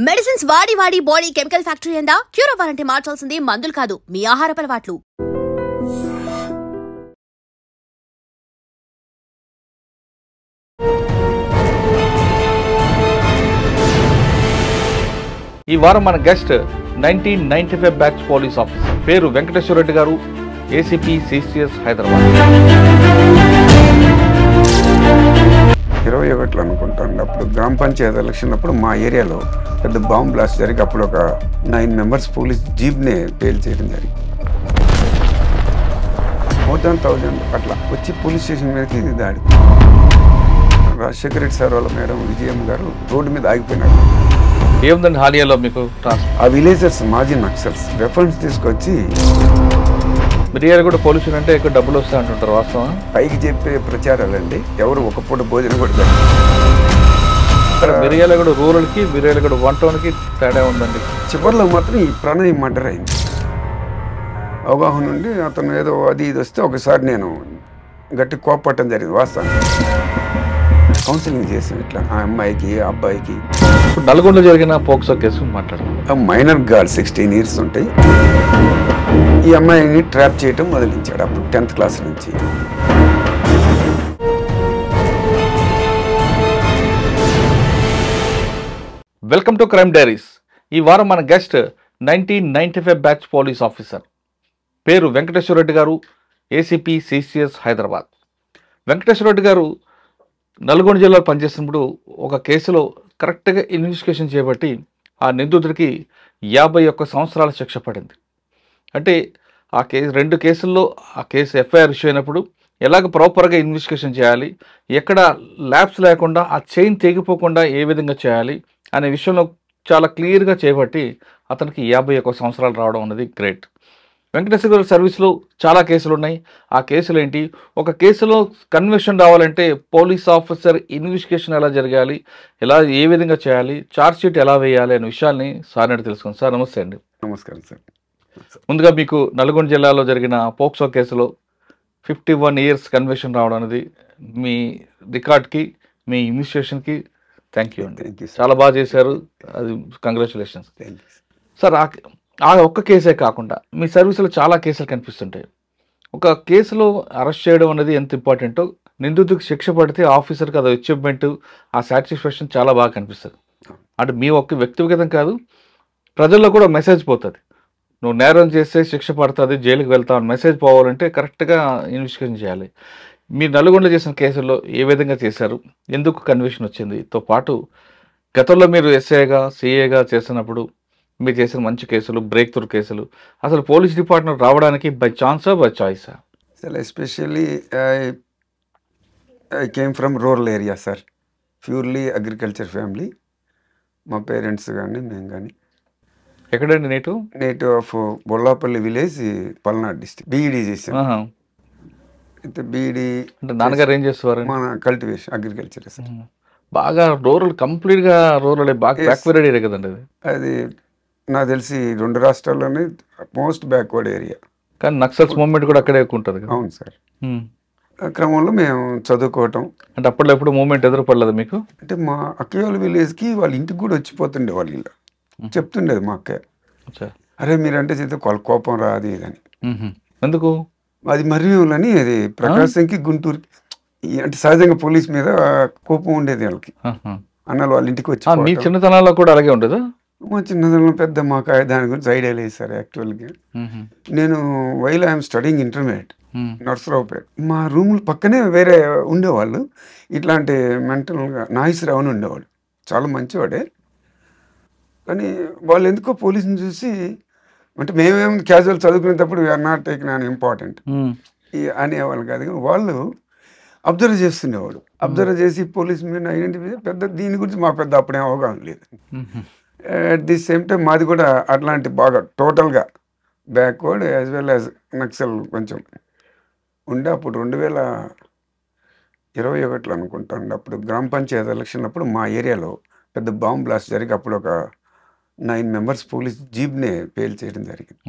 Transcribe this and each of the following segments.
Medicines వాడి వాడి body chemical factory అయిందా? క్యూర్ అవ్వాలంటే మార్చాల్సింది మందులు కాదు, మీ ఆహారపు అలవాట్లు. ఈ వారం మన గెస్ట్ 1995 బ్యాచ్ పోలీస్ ఆఫీసర్, పేరు వెంకటేశ్వర రెడ్డి గారు, ఏసీపీ సిసిఎస్ హైదరాబాద్. 21 అనుకుంటాను. అప్పుడు గ్రామ పంచాయతీ ఎలక్షన్ అప్పుడు మా ఏరియాలో పెద్ద బాంబ్ బ్లాస్ట్ జరిగి అప్పుడు ఒక 9 మెంబర్స్ పోలీస్ జీప్నే పేల్ చేయడం జరిగింది. మోర్ దాన్ 1000 అట్లా వచ్చి పోలీస్ స్టేషన్ మీదకి ఇది దాడి. రాజశేఖర రెడ్డి సార్ వాళ్ళ మేడం విజయమ్మ గారు రోడ్డు మీద ఆగిపోయినారు. ఏముందండి హాలియాలో మీకు? ఆ విలేజర్స్ మాజీ నక్సల్స్ వెపన్స్ తీసుకొచ్చి మిరియాలు కూడా పోలీసులు అంటే ఎక్కువ డబ్బులు వస్తాయి అంటుంటారు, వాస్తవం? పైకి చెప్పే ప్రచారాలండి. ఎవరు ఒక పూట భోజనం కూడా ఇక్కడ మిరియాల కూడా రూరల్కి, మిరియాల కూడా వన్ టౌన్కి తేడా ఉందండి. చివరిలో మాత్రం ఈ ప్రణయ్ మర్డర్ అయింది. అవగాహన నుండి అతను ఏదో అది ఇది వస్తే ఒకసారి నేను గట్టి కోపట్టడం జరిగింది. వాస్తవానికి కౌన్సిలింగ్ చేసాం ఇట్లా ఆ అమ్మాయికి ఆ అబ్బాయికి. ఇప్పుడు నల్గొండలో జరిగిన పోక్సో కేసు మాట్లాడుతున్నాం. మైనర్ గార్డ్ 16 years ఉంటాయి. ఈ అమ్మాయిని ట్రాప్ చేయటం మొదలించాడు అప్పుడు 10th క్లాస్ నుంచి. Welcome to crime diaries. ఈ వారం మన గెస్ట్ 1995 బ్యాచ్ పోలీస్ ఆఫీసర్, పేరు వెంకటేశ్వర రెడ్డి గారు, ఏసీపీ సిసిఎస్ హైదరాబాద్. వెంకటేశ్వర రెడ్డి గారు నల్గొండ జిల్లాలో పనిచేసినప్పుడు ఒక కేసులో కరెక్ట్గా ఇన్వెస్టిగేషన్ చేపట్టి ఆ నిందితుడికి 51 సంవత్సరాల శిక్ష పడింది. అంటే ఆ కేసు 2 కేసుల్లో ఆ కేసు ఎఫ్ఐఆర్ ఇష్యూ అయినప్పుడు ఎలాగ ప్రాపర్గా ఇన్వెస్టిగేషన్ చేయాలి, ఎక్కడ ల్యాబ్స్ లేకుండా ఆ చైన్ తెగిపోకుండా ఏ విధంగా చేయాలి అనే విషయంలో చాలా క్లియర్గా చేపట్టి అతనికి 51 సంవత్సరాలు రావడం అనేది గ్రేట్. వెంకటేశ్వర గారి సర్వీస్లో చాలా కేసులు ఉన్నాయి. ఆ కేసులు ఏంటి, ఒక కేసులో కన్విక్షన్ రావాలంటే పోలీస్ ఆఫీసర్ ఇన్వెస్టిగేషన్ ఎలా జరగాలి, ఎలా ఏ విధంగా చేయాలి, ఛార్జ్ షీట్ ఎలా వేయాలి అనే విషయాల్ని సార్ నాటి తెలుసుకుంది. సార్ నమస్తే అండి. నమస్కారం సార్. ముందుగా మీకు నల్గొండ జిల్లాలో జరిగిన పోక్సో కేసులో 51 years కన్విక్షన్ రావడం అనేది మీ రికార్డ్కి, మీ ఇన్వెస్టిగేషన్కి థ్యాంక్ యూ అండి. చాలా బాగా చేశారు, అది కంగ్రాచులేషన్స్. సార్ ఆ ఒక్క కేసే కాకుండా మీ సర్వీసులో చాలా కేసులు కనిపిస్తుంటాయి. ఒక కేసులో అరెస్ట్ చేయడం అనేది ఎంత ఇంపార్టెంటో, నిందితుడికి శిక్ష పడితే ఆఫీసర్కి అది అచీవ్మెంట్, ఆ సాటిస్ఫాక్షన్ చాలా బాగా కనిపిస్తుంది. అంటే మీ ఒక్క వ్యక్తిగతం కాదు, ప్రజల్లో కూడా మెసేజ్ పోతుంది. నువ్వు నేరం చేస్తే శిక్ష పడుతుంది, జైలుకి వెళ్తావు అని మెసేజ్ పోవాలంటే కరెక్ట్గా ఇన్వెస్టిగేషన్ చేయాలి. మీరు నల్గొండలో చేసిన కేసుల్లో ఏ విధంగా చేశారు, ఎందుకు కన్విక్షన్ వచ్చిందితో పాటు గతంలో మీరు ఎస్ఐగా సిఏగా చేసినప్పుడు మీరు చేసిన మంచి కేసులు, బ్రేక్ త్రూ కేసులు, అసలు పోలీస్ డిపార్ట్మెంట్ రావడానికి బై ఛాన్సా బై చాయిసా? Sir especially I came from rural area sir, purely agriculture family. మా పేరెంట్స్ కానీ మేము కానీ. ఎక్కడండి native of Bollapalli village, Palnadu district. B Ed చేసాం. అయితే బీఈడీ అంటే నాన్నగారు ఏం చేసేవారు? మన కల్టివేషన్ అగ్రికల్చర్ సార్. బాగా రూరల్, కంప్లీట్గా రూరల్, బాగా బ్యాక్వర్డ్ ఏరియా కదండి అది. అది నాకు తెలిసి 2 రాష్ట్రాల్లోనే మోస్ట్ బ్యాక్వర్డ్ ఏరియా. కానీ నక్సల్స్ మూవ్మెంట్ కూడా అక్కడే ఎక్కువ ఉంటుంది. అవును సార్. ఆ క్రమంలో మేము చదువుకోవటం. అంటే అప్పట్లో ఎప్పుడు మూవ్మెంట్ ఎదురుపడలేదు మీకు? అంటే మా అక్కయ్య వాళ్ళ విలేజ్కి వాళ్ళ ఇంటికి కూడా వచ్చిపోతుండే వాళ్ళు. ఇలా చెప్తుండేది మా అక్కయ్య, అరే మీరంటే చేస్తే కోపం రాదు ఇదని. ఎందుకు? అది మర్రిని, అది ప్రకాశంకి గుంటూరుకి అంటే సహజంగా పోలీస్ మీద కోపం ఉండేది వాళ్ళకి. అన్నలు వాళ్ళ ఇంటికి వచ్చి. మీ చిన్నతనాల్లో కూడా అలాగే ఉండదు? మా చిన్నతనంలో పెద్ద మాకు దాని గురించి ఐడియా లేదు సార్. యాక్చువల్గా నేను while I'm studying intermediate Narasaraopet, మా రూముల పక్కనే వేరే ఉండేవాళ్ళు ఇట్లాంటి మెంటల్గా నాగేశ్వరరావు అని ఉండేవాడు. చాలా మంచివాడే. కానీ వాళ్ళు ఎందుకో పోలీసుని చూసి, అంటే మేమేం క్యాజువల్ చదువుకునేటప్పుడు we are not taking unimportant అనేవాళ్ళు కాదు. కానీ వాళ్ళు అబ్జర్వ్ చేస్తుండేవాడు. అబ్జర్వ్ చేసి పోలీస్ మీద ఐడెంటిఫై, పెద్ద దీని గురించి మాకు పెద్ద అప్పుడేం అవగాహన లేదు. అట్ ది సేమ్ టైం మాది కూడా అట్లాంటి బాగా టోటల్గా backward as well as Naxal కొంచెం ఉండే. అప్పుడు 2021 అనుకుంటాను. అప్పుడు గ్రామ పంచాయతీ ఎలక్షన్ అప్పుడు మా ఏరియాలో పెద్ద బాంబ్ బ్లాస్ట్ జరిగి అప్పుడు ఒక 9 మెంబర్స్ పోలీస్ జీప్నే పేల్ చేయడం జరిగింది.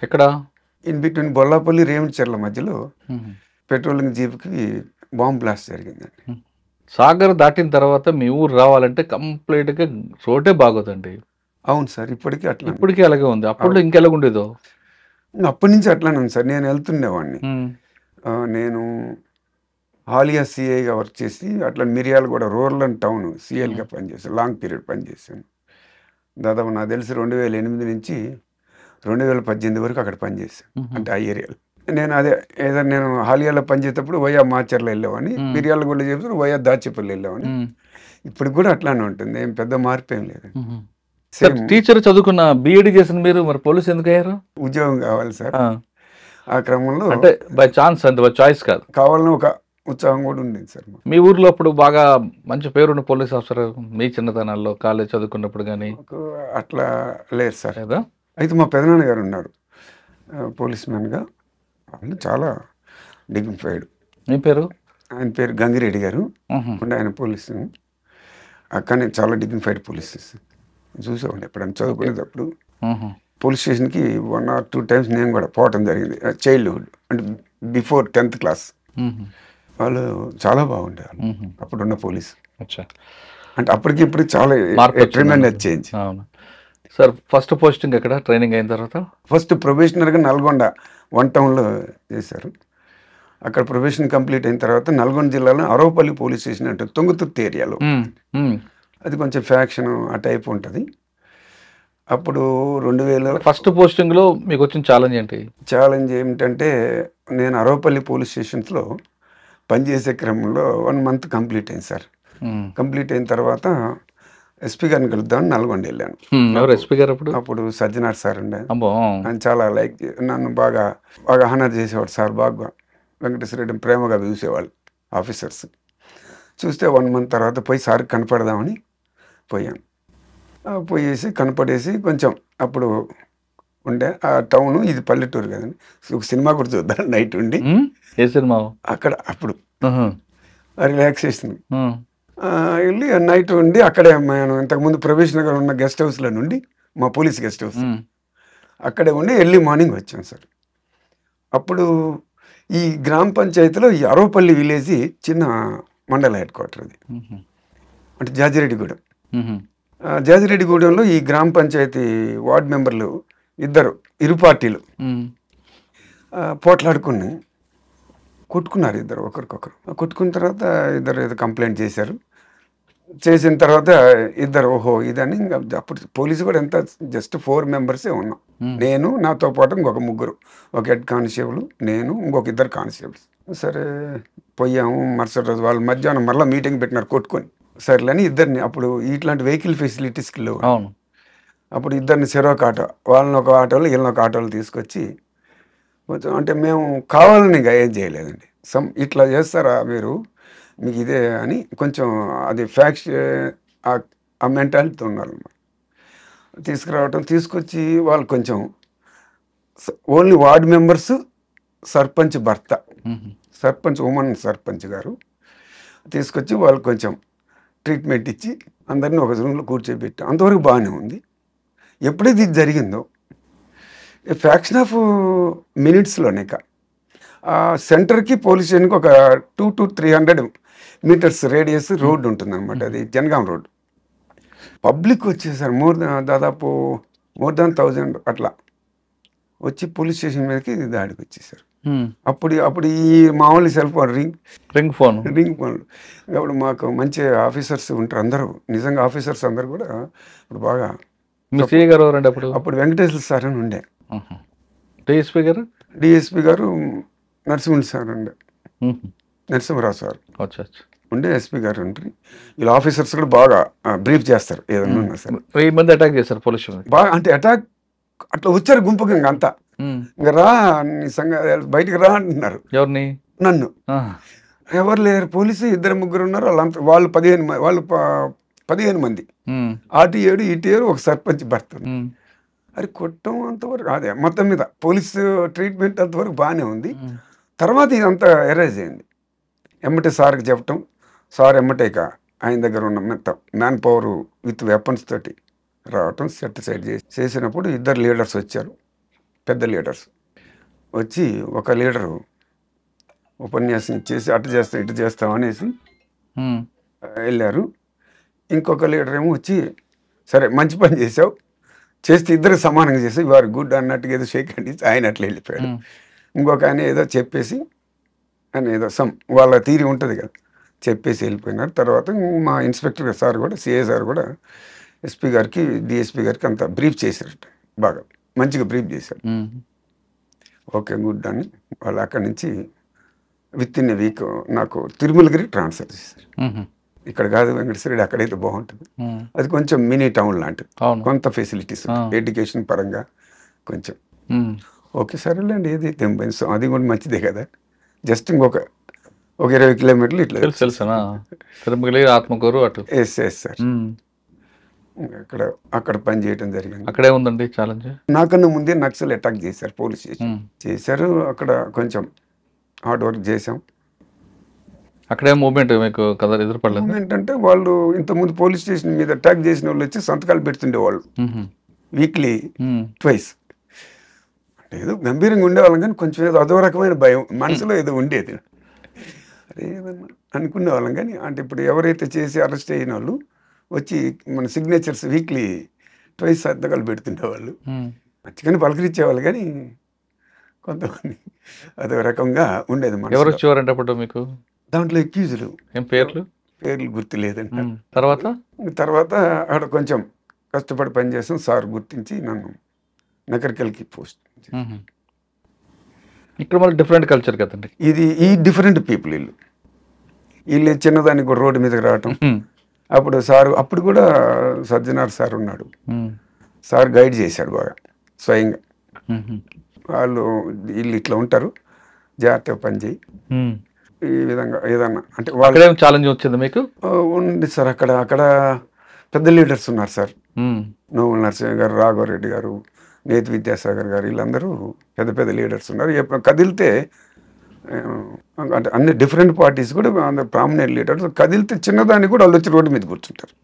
ఎక్కడ? ఇన్ బిట్వీన్ బొల్లాపల్లి రేవంచెర్ల మధ్యలో పెట్రోలింగ్ జీప్కి బాంబ్ బ్లాస్ట్ జరిగిందండి. సాగర్ దాటిన తర్వాత మీ ఊరు రావాలంటే కంప్లీట్గా రోడ్డే బాగోదండి. అవును సార్, ఇప్పటికీ అట్లా. ఇప్పటికీ అలాగే ఉంది. అప్పుడు ఇంకెలాగుండేదో. అప్పటి నుంచి అట్లానే ఉంది సార్. నేను వెళ్తుండేవాడిని. నేను హాలియా సిఐగా వర్క్ చేసి అట్లా మిర్యాలగూడ రూరల్ అండ్ టౌన్ సిఐలుగా పనిచేసాను. లాంగ్ పీరియడ్ పనిచేశాను. దాదాపు నాకు తెలిసి 2008 నుంచి 2018 వరకు అక్కడ పనిచేశాను. అంటే ఆ ఏరియాలో నేను ఏదో నేను హాలియాలో పనిచేసేటప్పుడు వయా మాచర్లో వెళ్ళేవాడిని, మిర్యాలగూడలో చెప్తే వయా దాచేపల్లి వెళ్ళేవాడిని. ఇప్పటికి కూడా అట్లానే ఉంటుంది, ఏం పెద్ద మార్పు ఏం లేదు. టీచర్ చదువుకున్న బీఈడి చేసిన మీరు మరి పోలీస్ ఎందుకు అయ్యారు? ఉద్యోగం కావాలి సార్. ఆ క్రమంలో అంటే బై ఛాన్స్ అంటే బై చాయిస్ కాదు, కావాలని ఒక ఉత్సాహం కూడా ఉండేది సార్. మీ ఊర్లో అప్పుడు బాగా మంచి పేరున్న పోలీస్ ఆఫీసర్ మీ చిన్నతనాల్లో కాలేజ్ చదువుకున్నప్పుడు కానీ? అట్లా లేదు సార్. లేదా? అయితే మా పెదనాన్న గారు ఉన్నారు పోలీస్ మ్యాన్గా. వాళ్ళు చాలా డిగ్నిఫైడ్. మీ పేరు? ఆయన పేరు గంగిరెడ్డి గారు. ఉండే ఆయన పోలీసు, కానీ చాలా డిగ్నిఫైడ్ పోలీస్. చూసేవాడిని ఎప్పుడైనా చదువుకునేటప్పుడు. పోలీస్ స్టేషన్కి 1 or 2 times నేను కూడా పోవటం జరిగింది. చైల్డ్హుడ్ అంటే బిఫోర్ 10th class. వాళ్ళు చాలా బాగుండేవాళ్ళు అప్పుడున్న పోలీసు. అంటే అప్పటికి ఇప్పుడు చాలా tremendous change. Sir first posting ఎక్కడ ట్రైనింగ్ అయిన తర్వాత? ఫస్ట్ ప్రొబేషనర్గా నల్గొండ 1 townలో చేశారు. అక్కడ ప్రొబేషన్ కంప్లీట్ అయిన తర్వాత నల్గొండ జిల్లాలో అరవపల్లి పోలీస్ స్టేషన్ అంటే తుంగతుర్తి ఏరియాలో, అది కొంచెం ఫ్యాక్షన్ ఆ టైప్ ఉంటుంది. అప్పుడు 2000 ఫస్ట్ పోస్టింగ్లో మీకు వచ్చిన ఛాలెంజ్ ఏంటి? ఛాలెంజ్ ఏమిటంటే నేను అరవపల్లి పోలీస్ స్టేషన్స్లో పనిచేసే క్రమంలో 1 month కంప్లీట్ అయింది సార్. కంప్లీట్ అయిన తర్వాత ఎస్పీ గారిని కలుద్దామని నల్గొండ వెళ్ళాను. ఎవరు ఎస్పీ గారు అప్పుడు? అప్పుడు సజ్జనార్ సార్ ఉండే. ఆయన చాలా లైక్ నన్ను బాగా బాగా హానర్ చేసేవాడు సార్. బాగా వెంకటేశ్వర రెడ్డి ప్రేమగా చూసేవాళ్ళు ఆఫీసర్స్. చూస్తే 1 month తర్వాత పోయి సార్ కనపడదామని పోయాను. పోయేసి కనపడేసి కొంచెం అప్పుడు ఉండే ఆ టౌను, ఇది పల్లెటూరు కదండి. ఒక సినిమా కూడా చూద్దాం నైట్ ఉండి. ఏ సినిమా? అక్కడ అప్పుడు రిలాక్సేషన్ వెళ్ళి నైట్ ఉండి అక్కడే నేను ఇంతకుముందు ప్రొబేషనర్గా ఉన్న గెస్ట్ హౌస్లో నుండి, మా పోలీస్ గెస్ట్ హౌస్ అక్కడే ఉండి ఎర్లీ మార్నింగ్ వచ్చాను సార్. అప్పుడు ఈ గ్రామ పంచాయతీలో ఈ అరవపల్లి విలేజ్ చిన్న మండల హెడ్ క్వార్టర్ అది, అంటే జాజిరెడ్డిగూడెం. జాజిరెడ్డిగూడెంలో ఈ గ్రామ పంచాయతీ వార్డు మెంబర్లు ఇరు పార్టీలు పోట్లాడుకుని కొట్టుకున్నారు ఇద్దరు ఒకరికొకరు. కొట్టుకున్న తర్వాత ఇద్దరు ఏదో కంప్లైంట్ చేశారు. చేసిన తర్వాత ఇద్దరు ఓహో ఇదని, అప్పుడు పోలీసు కూడా ఎంత జస్ట్ 4 members ఉన్నాం. నేను, నాతో పాటు ఇంకొక 3, ఒక హెడ్ కానిస్టేబుల్, నేను, ఇంకొక 2 కానిస్టేబుల్స్. సరే పోయాము. మరుసటి రోజు వాళ్ళు మధ్యాహ్నం మళ్ళీ మీటింగ్ పెట్టినారు కొట్టుకొని. సరేలేని ఇద్దరిని, అప్పుడు ఇట్లాంటి వెహికల్ ఫెసిలిటీస్కి లేవు. అప్పుడు ఇద్దరిని చెరొక ఆటో, వాళ్ళని ఒక ఆటోలో వీళ్ళని ఒక ఆటోలో తీసుకొచ్చి కొంచెం, అంటే మేము కావాలని ఏం చేయలేదండి. ఇట్లా చేస్తారా మీరు, మీకు ఇదే అని కొంచెం అది ఫ్యాక్ట్ ఆ మెంటాలిటీతో ఉన్నారన్నమాట. తీసుకొచ్చి వాళ్ళు కొంచెం ఓన్లీ వార్డు మెంబర్స్, సర్పంచ్ భర్త, సర్పంచ్ ఉమెన్ సర్పంచ్ గారు తీసుకొచ్చి వాళ్ళు కొంచెం ట్రీట్మెంట్ ఇచ్చి అందరినీ ఒక రూమ్లో కూర్చోబెట్టాం. అంతవరకు బాగానే ఉంది. ఎప్పుడైతే ఇది జరిగిందో ఫ్యాక్షన్ ఆఫ్ మినిట్స్లోనే ఆ సెంటర్కి పోలీస్ స్టేషన్కి ఒక 200 to 300 meters రేడియస్ రోడ్డు ఉంటుందన్నమాట. అది జనగాం రోడ్డు. పబ్లిక్ వచ్చేసారు దాదాపు more than 1000 అట్లా వచ్చి పోలీస్ స్టేషన్ మీదకి దాడికి వచ్చేసారు. అప్పుడు ఈ మామూలు సెల్ ఫోన్ రింగ్ ఫోన్ అప్పుడు మాకు మంచి ఆఫీసర్స్ ఉంటారు అందరూ. నిజంగా ఆఫీసర్స్ అందరు కూడా ఇప్పుడు బాగా. అప్పుడు వెంకటేశ్వర సార్ అని ఉండే. డిఎస్పీ గారు నరసింహ సార్ ఉండే, నరసింహరావు సార్ ఉండే. ఎస్పీ గారు ఉంటారు. వీళ్ళు ఆఫీసర్స్ కూడా బాగా బ్రీఫ్ చేస్తారు ఏదన్నా ఉన్నా సరే. 1000 మంది అటాక్ చేస్తారు పోలీసు బాగా. అంటే అటాక్ అట్లా వచ్చారు గుంపుగా, ఇంక అంతా ఇంకా రా నిజంగా బయటికి రా అంటున్నారు. ఎవరిని? నన్ను. ఎవరు లేరు, పోలీసు 2-3 ఉన్నారు. వాళ్ళు 15 మంది. అటు 7 ఇటు 7, ఒక సర్పంచ్ భర్త. అది కొట్టడం అంతవరకు అదే మొత్తం మీద పోలీసు ట్రీట్మెంట్ అంతవరకు బాగానే ఉంది. తర్వాత ఇదంతా ఎరేజ్ అయింది. ఎమ్మటే సార్కి చెప్పటం, సార్ ఎమ్మటేక ఆయన దగ్గర ఉన్న మొత్తం మ్యాన్ పవర్ విత్ వెపన్స్ తోటి రావటం, సెటిసైడ్ చేసినప్పుడు 2 లీడర్స్ వచ్చారు, పెద్ద లీడర్స్ వచ్చి. ఒక లీడరు ఉపన్యాసం చేసి అటు చేస్తాం ఇటు చేస్తాం అనేసి వెళ్ళారు. ఇంకొక లీడర్ ఏమో వచ్చి సరే మంచి పని చేసావు, చేస్తే ఇద్దరు సమానంగా చేసావు, యు ఆర్ గుడ్ అన్నట్టుగా ఏదో షేక్ హ్యాండ్ ఇచ్చి ఆయన అట్లా వెళ్ళిపోయాడు. ఇంకొక ఆయన ఏదో చెప్పేసి ఆయన ఏదో వాళ్ళ తీరి ఉంటుంది కదా, చెప్పేసి వెళ్ళిపోయినారు. తర్వాత మా ఇన్స్పెక్టర్ సార్ కూడా, సిఐ సార్ కూడా ఎస్పీ గారికి, డిఎస్పీ గారికి అంత బ్రీఫ్ చేశారట, బాగా మంచిగా బ్రీఫ్ చేశారు. ఓకే గుడ్ అని వాళ్ళు అక్కడి నుంచి విత్ ఇన్ ఎ వీక్ నాకు తిరుమలగిరి ట్రాన్స్ఫర్ చేశారు. ఇక్కడ కాదు వెంకటేశ్వర రెడ్డి, అక్కడైతే బాగుంటుంది. అది కొంచెం మినీ టౌన్ లాంటిది, కొంత ఫెసిలిటీస్ ఎడ్యుకేషన్ పరంగా కొంచెం. ఓకే సరేలేండి, ఏది తెంపైన అది కూడా మంచిదే కదా. జస్ట్ ఇంకొక 20 కిలోమీటర్లు ఇట్లా ఆత్మకూరు అటు. ఎస్ సార్, అక్కడ పని చేయడం జరిగింది. అక్కడే ఉందండి ఛాలెంజ్. నాకన్నా ముందే నక్సల్ అటాక్ చేశారు, పోలీస్ స్టేషన్ చేశారు. అక్కడ కొంచెం హార్డ్ వర్క్ చేసాం. అక్కడే మూవ్మెంట్ మీకు కదా ఎదురుపడలేదు? మూవ్మెంట్ అంటే వాళ్ళు ఇంతకుముందు పోలీస్ స్టేషన్ మీద అటాక్ చేసిన వాళ్ళు వచ్చి సంతకాలు పెడుతుండేవాళ్ళు వీక్లీ ట్వైస్. అంటే ఏదో గంభీరంగా ఉండేవాళ్ళం, కానీ కొంచెం ఏదో అదో రకమైన భయం మనసులో ఏదో ఉండేది. అదే ఏదన్నా అనుకునేవాళ్ళం. కానీ అంటే ఇప్పుడు ఎవరైతే చేసి అరెస్ట్ అయిన వాళ్ళు వచ్చి మన సిగ్నేచర్స్ వీక్లీ ట్వైస్ సంతకాలు పెడుతుండేవాళ్ళు. మంచిగానే పలకరించేవాళ్ళు, కానీ కొంతమంది అదో రకంగా ఉండేది. ఎవరు వచ్చేవారంటే అప్పుడు మీకు దాంట్లో ఎక్యూజులు ఏం పేర్లు గుర్తు లేదండి. తర్వాత అక్కడ కొంచెం కష్టపడి పనిచేసాం. సార్ గుర్తించి నన్ను నకరికల్కి పోస్ట్. ఇక్కడ మళ్ళీ డిఫరెంట్ కల్చర్ కదండి ఇది. ఈ డిఫరెంట్ పీపుల్ వీళ్ళు చిన్నదానికి కూడా రోడ్డు మీదకి రావటం. అప్పుడు సారు, అప్పుడు కూడా సజ్జనార్ సార్ ఉన్నాడు, సార్ గైడ్ చేశాడు బాగా స్వయంగా. వాళ్ళు వీళ్ళు ఇట్లా ఉంటారు, జాగ్రత్తగా పని చేయి, ఈ విధంగా ఏదన్నా అంటే వాళ్ళు ఛాలెంజ్ వచ్చింది మీకు? ఉంది సార్. అక్కడ పెద్ద లీడర్స్ ఉన్నారు సార్, నోముల నరసింహ గారు, రాఘవరెడ్డి గారు, నేతి విద్యాసాగర్ గారు, వీళ్ళందరూ పెద్ద పెద్ద లీడర్స్ ఉన్నారు. కదిలితే అంటే అన్ని డిఫరెంట్ పార్టీస్ కూడా అందరు ప్రామినెంట్ లీడర్స్. కదిలితే చిన్నదాన్ని కూడా వాళ్ళు వచ్చి రోడ్డు మీద కూర్చుంటారు.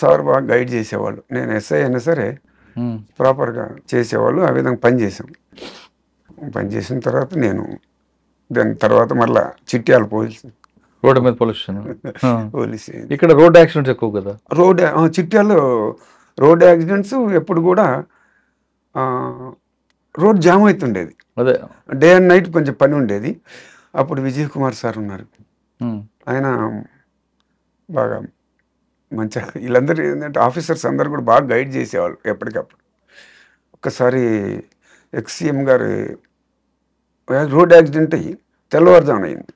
సార్ బాగా గైడ్ చేసేవాళ్ళు. నేను ఎస్ఐ అయినా సరే ప్రాపర్గా చేసేవాళ్ళు. ఆ విధంగా పనిచేసాం. పనిచేసిన తర్వాత నేను దాని తర్వాత మళ్ళీ చిట్యాల పోలీస్, రోడ్డు మీద పోలీస్. ఇక్కడ రోడ్ యాక్సిడెంట్స్ ఎక్కువ కదా. చిట్యాల్లో రోడ్ యాక్సిడెంట్స్ ఎప్పుడు కూడా రోడ్ జామ్ అవుతుండేది. అదే డే అండ్ నైట్ కొంచెం పని ఉండేది. అప్పుడు విజయ్ కుమార్ సార్ ఉన్నారు, ఆయన బాగా మంచిగా వీళ్ళందరూ ఏంటంటే ఆఫీసర్స్ అందరు కూడా బాగా గైడ్ చేసేవాళ్ళు ఎప్పటికప్పుడు. ఒక్కసారి ఎక్స్సీఎం గారు రోడ్ యాక్సిడెంట్ అయ్యి తెల్లవారుజామున అయింది.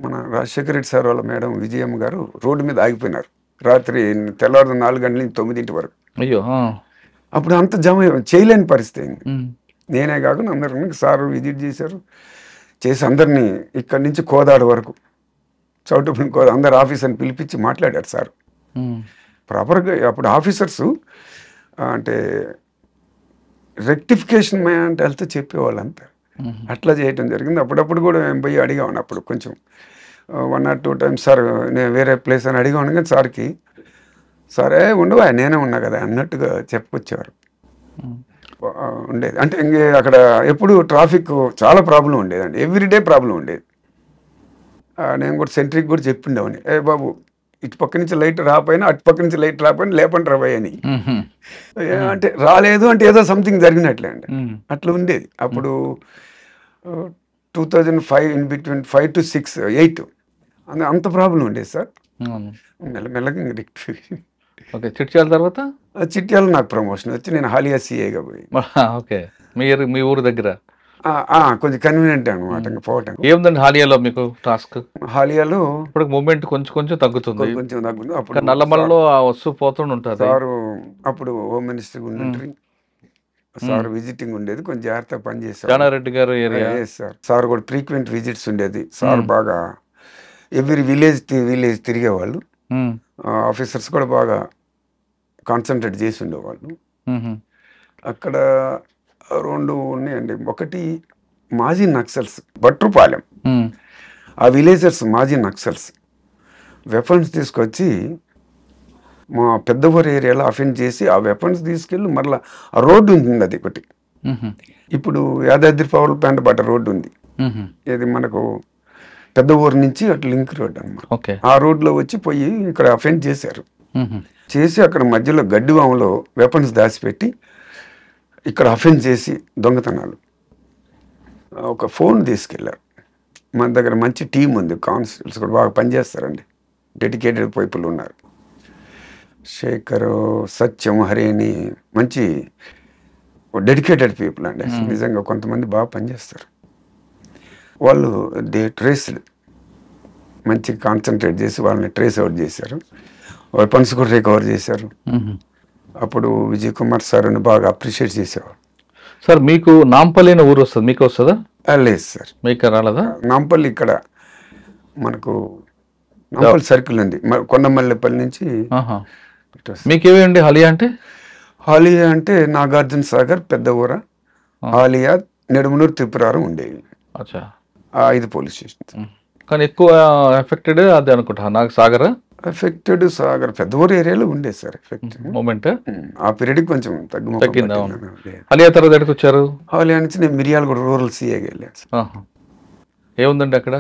మన రాజశేఖర రెడ్డి సార్ వాళ్ళ మేడం విజయమ్మ గారు రోడ్డు మీద ఆగిపోయినారు రాత్రి తెల్లవారు 4 గంటల నుంచి 9 వరకు. అయ్యో, అప్పుడు అంత జమ చేయలేని పరిస్థితి అయింది. నేనే కాకుండా అందరినీ సార్ విజిట్ చేశారు, చేసి అందరినీ ఇక్కడి నుంచి కోదాడు వరకు, చౌటుపల్లి కోదాడు అందరు ఆఫీసర్ని పిలిపించి మాట్లాడారు సార్ ప్రాపర్గా. అప్పుడు ఆఫీసర్స్ అంటే రెక్టిఫికేషన్ అంటే వెళ్తే చెప్పేవాళ్ళు అంతా, అట్లా చేయటం జరిగింది. అప్పుడప్పుడు కూడా మేము పోయి అడిగాను. అప్పుడు కొంచెం 1 or 2 times సార్ నేను వేరే ప్లేస్ అని అడిగాను, కానీ సార్కి సరే ఉండవు నేనే ఉన్నా కదా అన్నట్టుగా చెప్పుకొచ్చేవారు ఉండేది. అంటే ఇంకే అక్కడ ఎప్పుడు ట్రాఫిక్ చాలా ప్రాబ్లం ఉండేదండి, ఎవ్రీడే ప్రాబ్లం ఉండేది. నేను కూడా సెంట్రీకి కూడా చెప్పిండేవాడిని, ఏ బాబు ఇటు పక్క నుంచి లైట్ రాపోయినా అటు పక్క నుంచి లైట్ రాపోయినా లేపండి రాబోయ్ అని. అంటే రాలేదు అంటే ఏదో సంథింగ్ జరిగినట్లే అండి, అట్లా ఉండేది. అప్పుడు 2005 ఇన్ బిట్వీన్ 5 to 6, 8 అంత ప్రాబ్లం ఉండేది సార్. మెల్లమెల్లగా రెక్టిఫికేషన్. ఓకే, చిట్యాల తర్వాత చిట్యాల నాకు ప్రమోషన్ వచ్చి నేను హాలియా సిఏగా పోయి. ఓకే, మీ ఊరు దగ్గర కొంచెం కన్వీనియంట్ అనమాట పోవటం. ఏముందండి హాలియాలో మీకు టాస్క్? హాలియాలో ఇప్పుడు మూవ్మెంట్ కొంచెం తగ్గుతుంది. అప్పుడు నల్లమల్లో వస్తూ పోతుంటారు సారు. అప్పుడు హోమ్ మినిస్టర్ ఉండేది సార్, విజిటింగ్ ఉండేది, కొంచెం జాగ్రత్తగా పనిచేస్తారు. జానారెడ్డి గారు సార్ కూడా ఫ్రీక్వెంట్ విజిట్స్ ఉండేది. సార్ బాగా ఎవ్రీ విలేజ్ తిరిగేవాళ్ళు. ఆఫీసర్స్ కూడా బాగా కాన్సన్ట్రేట్ చేసి ఉండేవాళ్ళు. అక్కడ 2 ఉన్నాయండి. ఒకటి మాజీ నక్సల్స్ భట్రుపాలెం, ఆ విలేజర్స్ మాజీ నక్సల్స్ వెపన్స్ తీసుకొచ్చి మా పెద్దవరి ఏరియాలో అఫెండ్ చేసి ఆ వెపన్స్ తీసుకెళ్ళి మరలా ఆ రోడ్డు ఉంటుంది, అది ఒకటి. ఇప్పుడు యాదాద్రి పవర్ ప్లాంట్ బట్ట రోడ్డు ఉంది, ఇది మనకు పెద్ద ఊరు నుంచి అటు లింక్ రోడ్ అనమాట. ఓకే. ఆ రోడ్లో వచ్చి పోయి ఇక్కడ అఫెండ్ చేశారు. చేసి అక్కడ మధ్యలో గడ్డివాములో వెపన్స్ దాచిపెట్టి ఇక్కడ అఫెన్స్ చేసి దొంగతనాలు. ఒక ఫోన్ తీసుకెళ్ళారు. మన దగ్గర మంచి టీం ఉంది, కానిస్టేబుల్స్ కూడా బాగా పనిచేస్తారండి, డెడికేటెడ్ పీపుల్ ఉన్నారు. శేఖర్, సత్యం, హరిని మంచి డెడికేటెడ్ పీపుల్ అండి. నిజంగా కొంతమంది బాగా పనిచేస్తారు. వాళ్ళు ట్రేస్డ్, మంచి కాన్సన్ట్రేట్ చేసి వాళ్ళని ట్రేస్ అవుట్ చేశారు. వెపన్స్ కూడా రికవర్ చేశారు. అప్పుడు విజయ్ కుమార్ సార్ అని బాగా అప్రిషియేట్ చేసేవారు. సార్ మీకు నాంపల్లి అనే ఊరు వస్తుంది, మీకు వస్తుందా? లేదు సార్, మీకు రాలేదా? నాంపల్లి ఇక్కడ మనకు నాంపల్లి సర్కిల్ ఉంది, కొండమల్లిపల్లి నుంచి. మీకేవేండి హాలియా అంటే? హాలియా అంటే నాగార్జున సాగర్, పెద్ద ఊర, హాలియా, నెడుమనూరు, త్రిపురారం ఉండేవి. ఆ 5 పోలీస్ స్టేషన్. కానీ ఎక్కువ ఎఫెక్టెడ్ అది అనుకుంటా నాకు సాగర్. ఎఫెక్టెడ్ సాగర్ పెద్ద ఊరు ఏరియాలో ఉండేది సార్ ఎఫెక్ట్. మూమెంట్ ఆ పీరియడ్ కొంచెం తగ్గిందా? హాలియా తర్వాత ఎక్కడికి వచ్చారు? హాలియా నుంచి నేను మిర్యాలగూడ రూరల్ సిఏకి వెళ్ళాను. ఏముందండి అక్కడ?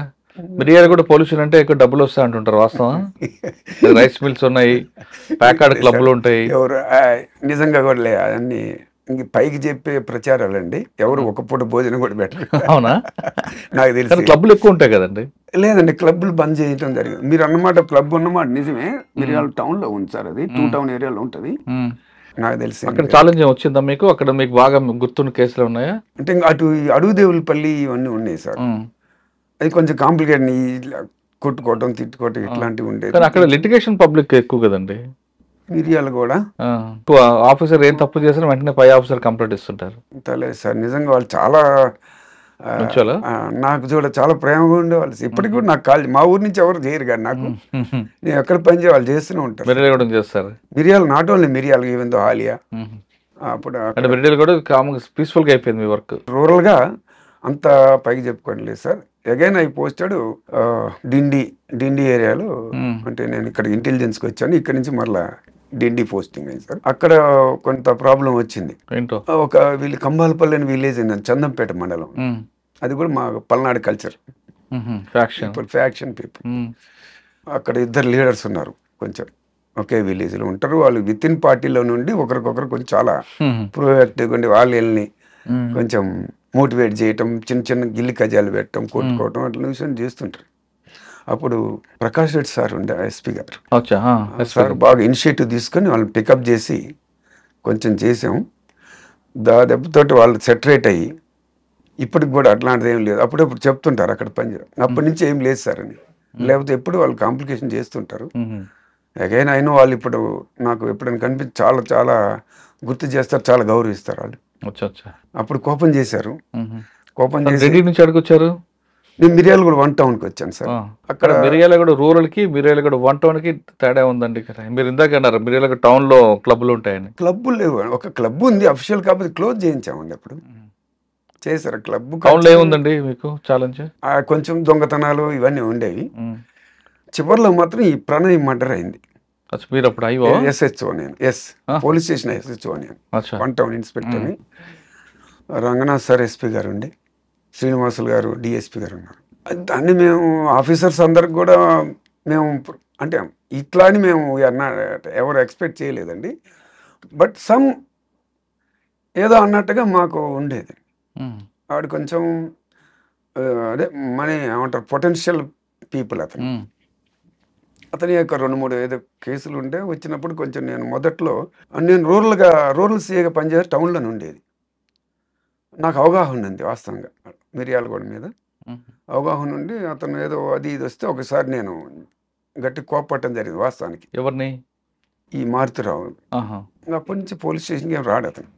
మిర్యాలగూడ పొల్యూషన్ అంటే ఎక్కువ డబ్బులు వస్తాయి అంటుంటారు, వాస్తవం? రైస్ మిల్స్ ఉన్నాయి, ప్యాకార్డ్ క్లబ్లు ఉంటాయి. ఎవరు నిజంగా కూడా లే, అన్ని ఇంక పైకి చెప్పే ప్రచారాలండి. ఎవరు ఒక పూట భోజనం కూడా పెట్టరు. అవునా? నాకు తెలిసి క్లబ్లు ఎక్కువ ఉంటాయి కదండి. లేదండి, క్లబ్లు బంద్ చేయటం జరిగింది. మీరు అన్నమాట క్లబ్ ఉన్నమాట నిజమే, మిర్యాల టౌన్ లో ఉంది సార్, అది 2 టౌన్ ఏరియాలో ఉంటది. నాకు తెలిసి అక్కడ ఛాలెంజ్ వచ్చిందా మీకు? అక్కడ మీకు బాగా గుర్తున్న కేసులు ఉన్నాయా? అంటే అటు అడుగుదేవులపల్లి ఇవన్నీ ఉన్నాయి సార్. అది కొంచెం కాంప్లికేట్, కొట్టుకోవటం, తిట్టుకోవటం ఇట్లాంటివి ఉండేది. కానీ అక్కడ లిటిగేషన్ పబ్లిక్ ఎక్కువ కదండి. మిరియాలు కూడా ఆఫీసర్ ఏం తప్పు చేసినా వెంటనే పై ఆఫీసర్ కంప్లైంట్ ఇస్తుంటారు. లేదు సార్, నిజంగా వాళ్ళు చాలా నాకు చాలా ప్రేమగా ఉండేవాళ్ళు. ఇప్పటికి కూడా నాకు కాల్, మా ఊరి నుంచి ఎవరు చేయరు కానీ నాకు, నేను ఎక్కడ పని చేయ వాళ్ళు చేస్తూనే ఉంటారు. మిర్యాలు చేస్తారు. మిరియాలు నాట్ ఓన్లీ మిరియాలు, ఈవెన్ దో హాలియా. అప్పుడు మిర్యాలు కూడా పీస్ఫుల్ గా అయిపోయింది మీ వర్క్. రూరల్ గా అంత పైకి చెప్పుకోండి లేదు సార్. అగైన్ అయి పోస్టెడ్ డిండి ఏరియాలో. అంటే నేను ఇక్కడ ఇంటెలిజెన్స్కి వచ్చాను, ఇక్కడ నుంచి మళ్ళీ డిండి పోస్టింగ్ అయింది సార్. అక్కడ కొంత ప్రాబ్లం వచ్చింది. ఒక వీళ్ళు కంబాలపల్లి అని విలేజ్ అయింది, చందంపేట మండలం. అది కూడా మా పల్నాడు కల్చర్, ఫ్యాక్షన్ పీపుల్. అక్కడ 2 లీడర్స్ ఉన్నారు, కొంచెం ఒకే విలేజ్ లో ఉంటారు. వాళ్ళు విత్ ఇన్ పార్టీలో నుండి ఒకరికొకరు కొంచెం చాలా ప్రోయాక్టివ్గా ఉండి వాళ్ళని కొంచెం మోటివేట్ చేయటం, చిన్న చిన్న గిల్లి కజాలు పెట్టడం, కొట్టుకోవటం, అట్లా విషయం చేస్తుంటారు. అప్పుడు ప్రకాష్ రెడ్డి సార్ ఉండే ఎస్పీ గారు, సార్ బాగా ఇనిషియేటివ్ తీసుకొని వాళ్ళని పికప్ చేసి కొంచెం చేసాం. దెబ్బతోటి వాళ్ళు సెటరేట్ అయ్యి ఇప్పటికి కూడా అట్లాంటిది ఏం లేదు. అప్పుడప్పుడు చెప్తుంటారు అక్కడ పనిచేయడం, అప్పటి నుంచి ఏం లేదు సార్ అని. లేకపోతే ఎప్పుడు వాళ్ళు కాంప్లికేషన్ చేస్తుంటారు. అగైన్ అయినా వాళ్ళు ఇప్పుడు నాకు ఎప్పుడైనా కనిపించి చాలా చాలా గుర్తు చేస్తారు, చాలా గౌరవిస్తారు వాళ్ళు. అప్పుడు కోపం చేశారు. కోపం చేసి నుంచి అడుగుచ్చారు. నేను మిర్యాలగూడ 1 టౌన్కి వచ్చాను సార్. అక్కడ మిర్యాలగూడ రూరల్ కి మిర్యాలగూడ 1 టౌన్ కి తేడా ఉందండి. మీరు ఇందాక అన్నారు మిర్యాలగూడ టౌన్ లో క్లబ్లు ఉంటాయని. క్లబ్బులు లేవు, ఒక క్లబ్ ఉంది అఫీషియల్, కాకపోతే క్లోజ్ చేయించామండి. అప్పుడు చేశారు క్లబ్. టౌన్ లో ఏముందండి మీకు ఛాలెంజ్? కొంచెం దొంగతనాలు ఇవన్నీ ఉండేవి. చివరిలో మాత్రం ఈ ప్రణయ్ మర్డర్ అయింది. మీరు అప్పుడు ఎస్హెచ్ఓ, నేను పోలీస్ స్టేషన్ ఎస్హెచ్ఓ, నేను 1 టౌన్ ఇన్స్పెక్టర్ని. రంగనాథ్ సార్ ఎస్పీ గారు ఉండి, శ్రీనివాసులు గారు డిఎస్పీ గారు ఉన్నారు. దాన్ని మేము ఆఫీసర్స్ అందరికి కూడా మేము అంటే ఇట్లా అని మేము ఎవరు ఎక్స్పెక్ట్ చేయలేదండి. బట్ సమ్ ఏదో అన్నట్టుగా మాకు ఉండేది. ఆవిడ కొంచెం అదే మన ఏమంటారు పొటెన్షియల్ పీపుల్. అతని యొక్క 2-3 ఏదో కేసులు ఉంటే వచ్చినప్పుడు కొంచెం నేను మొదట్లో నేను రూరల్ సీఏగా పనిచేసే టౌన్లోనే ఉండేది. నాకు అవగాహన ఉంది వాస్తవంగా మిర్యాలగూడ మీద అవగాహన ఉండి, అతను ఏదో అది ఇది వస్తే ఒకసారి నేను గట్టి కోపట్టడం జరిగింది వాస్తవానికి. ఎవరిని? ఈ మారుతిరావు. అప్పటి నుంచి పోలీస్ స్టేషన్కి ఏం రాడు అతను,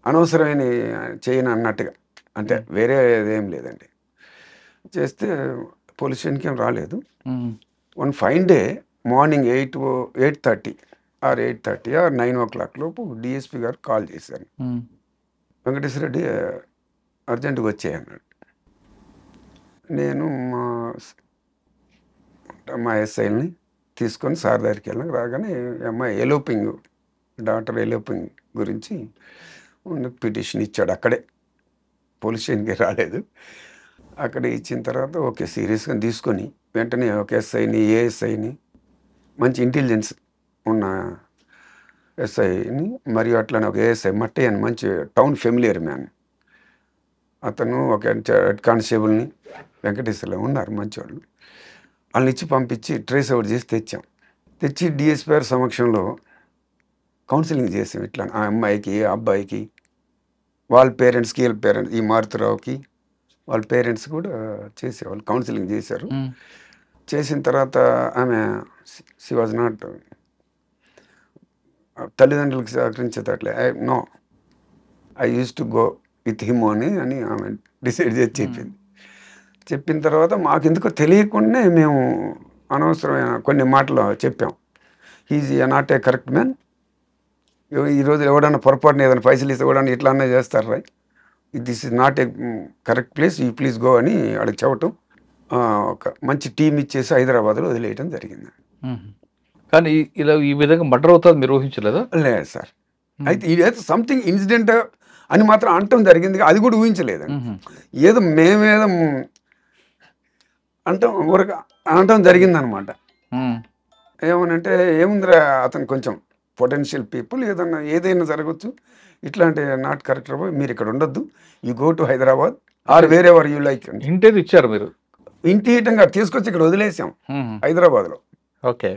అనవసరమైన చేయను అన్నట్టుగా. అంటే వేరే ఏం లేదండి, చేస్తే పోలీస్ స్టేషన్కి ఏం రాలేదు. 1 fine day morning 8:30 are 9 o'clock లోపు డిఎస్పీ గారు కాల్ చేశారు. వెంకటేశ్వర రెడ్డి అర్జెంటుగా వచ్చేయన్నాడు. నేను మా ఎస్ఐని తీసుకొని సార్ దగ్గరికి వెళ్ళాను. రాగానే అమ్మాయి ఎలోపింగ్, డాక్టర్ ఎలోపింగ్ గురించి పిటిషన్ ఇచ్చాడు. అక్కడే పోలీస్ స్టేషన్కి రాలేదు. అక్కడ ఇచ్చిన తర్వాత ఓకే సీరియస్గా తీసుకొని వెంటనే ఒక ఎస్ఐని ఏఎస్ఐని మంచి ఇంటెలిజెన్స్ ఉన్న ఎస్ఐని మరియు అట్లనే ఒక ఏఎస్ఐ మట్టి అని మంచి టౌన్ ఫెమిలియర్ మ్యాన్ అతను ఒక హెడ్ కానిస్టేబుల్ని వెంకటేశ్వర్లో ఉన్నారు మంచివాళ్ళు వాళ్ళని ఇచ్చి పంపించి ట్రేస్ అవుట్ చేసి తెచ్చి డిఎస్పీ గారి సమక్షంలో కౌన్సిలింగ్ చేసాం ఇట్లా ఆ అమ్మాయికి ఆ అబ్బాయికి వాళ్ళ పేరెంట్స్కి వీళ్ళ పేరెంట్స్ ఈ మారుతిరావుకి వాళ్ళ పేరెంట్స్ కూడా చేసేవాళ్ళు కౌన్సిలింగ్ చేశారు. చేసిన తర్వాత ఆమె షీ వాజ్ నాట్ తల్లిదండ్రులకు సహకరించేటట్లే no I use to go with him అని ఆమె డిసైడ్ చేసి చెప్పింది. చెప్పిన తర్వాత మాకు ఎందుకో తెలియకుండా మేము అనవసరమైన కొన్ని మాటలు చెప్పాం. Is not a correct man, ఈరోజు ఎవడన్నా పొరపాటున ఏదైనా పైసలు ఇస్తే కూడా ఇట్లా అన్నా చేస్తారు రా, this is not a correct place, you please go అని వాళ్ళకి చెప్పటం ఒక మంచి టీం ఇచ్చేసి హైదరాబాద్లో వదిలేయటం జరిగింది. కానీ ఇలా ఈ విధంగా మర్డర్ అవుతుంది మీరు ఊహించలేదా? లేదు సార్. అయితే ఇదైతే సంథింగ్ ఇన్సిడెంట్ అని మాత్రం అనటం జరిగింది, అది కూడా ఊహించలేదండి. ఏదో మేమేదో అనటం జరిగిందనమాట. ఏమనంటే ఏముందిరా అతను కొంచెం పొటెన్షియల్ పీపుల్, ఏదైనా జరగచ్చు, ఇట్లాంటి నాట్ కరెక్ట్ మీరు ఇక్కడ ఉండొద్దు, you go to Hyderabad or wherever you like. ఇంటేది ఇచ్చారు మీరు? ఇంటి ఇటంగా తీసుకొచ్చి ఇక్కడ వదిలేసాం హైదరాబాద్లో. ఓకే.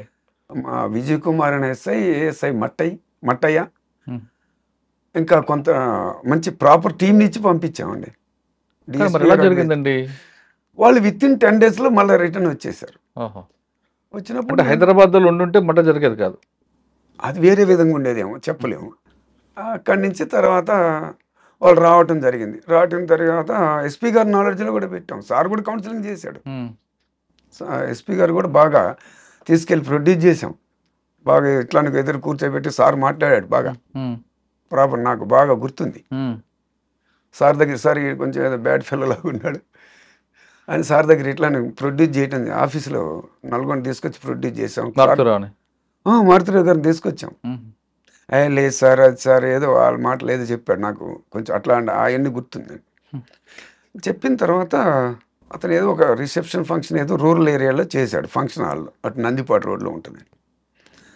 మా విజయ్ కుమార్ అనే ఏఎస్ఐ మట్టయ్య ఇంకా కొంత మంచి ప్రాపర్ టీంని ఇచ్చి పంపించామండి. జరిగిందండి వాళ్ళు విత్ ఇన్ 10 days మళ్ళీ రిటర్న్ వచ్చేసారు. వచ్చినప్పుడు హైదరాబాద్లో ఉండుంటే మర్డర్ జరిగేది కాదు, అది వేరే విధంగా ఉండేదేమో చెప్పలేము. అక్కడి నుంచి తర్వాత వాళ్ళు రావటం జరిగింది. రావటం తర్వాత ఎస్పీ గారి నాలెడ్జ్లో కూడా పెట్టాం. సార్ కూడా కౌన్సిలింగ్ చేశాడు. ఎస్పీ గారు కూడా బాగా తీసుకెళ్ళి ప్రొడ్యూస్ చేసాం. బాగా ఇట్లానికి ఎదురు కూర్చోబెట్టి సార్ మాట్లాడాడు బాగా ప్రాపర్, నాకు బాగా గుర్తుంది. సార్ దగ్గర సార్ కొంచెం ఏదో బ్యాడ్ ఫెలో లాగా ఉన్నాడు అని సార్ దగ్గర ఇట్లానే ప్రొడ్యూస్ చేయటం ఆఫీస్లో నల్గొండ తీసుకొచ్చి ప్రొడ్యూస్ చేసాం. మారుతిరావు గారిని తీసుకొచ్చాం. లేదు సార్ అది సార్ ఏదో వాళ్ళ మాటలు ఏదో చెప్పాడు, నాకు కొంచెం అట్లా అవన్నీ గుర్తుందండి. చెప్పిన తర్వాత అతను ఏదో ఒక రిసెప్షన్ ఫంక్షన్ ఏదో రూరల్ ఏరియాలో చేశాడు, ఫంక్షన్ హాల్లో, అటు నందిపాటు రోడ్లో ఉంటుంది.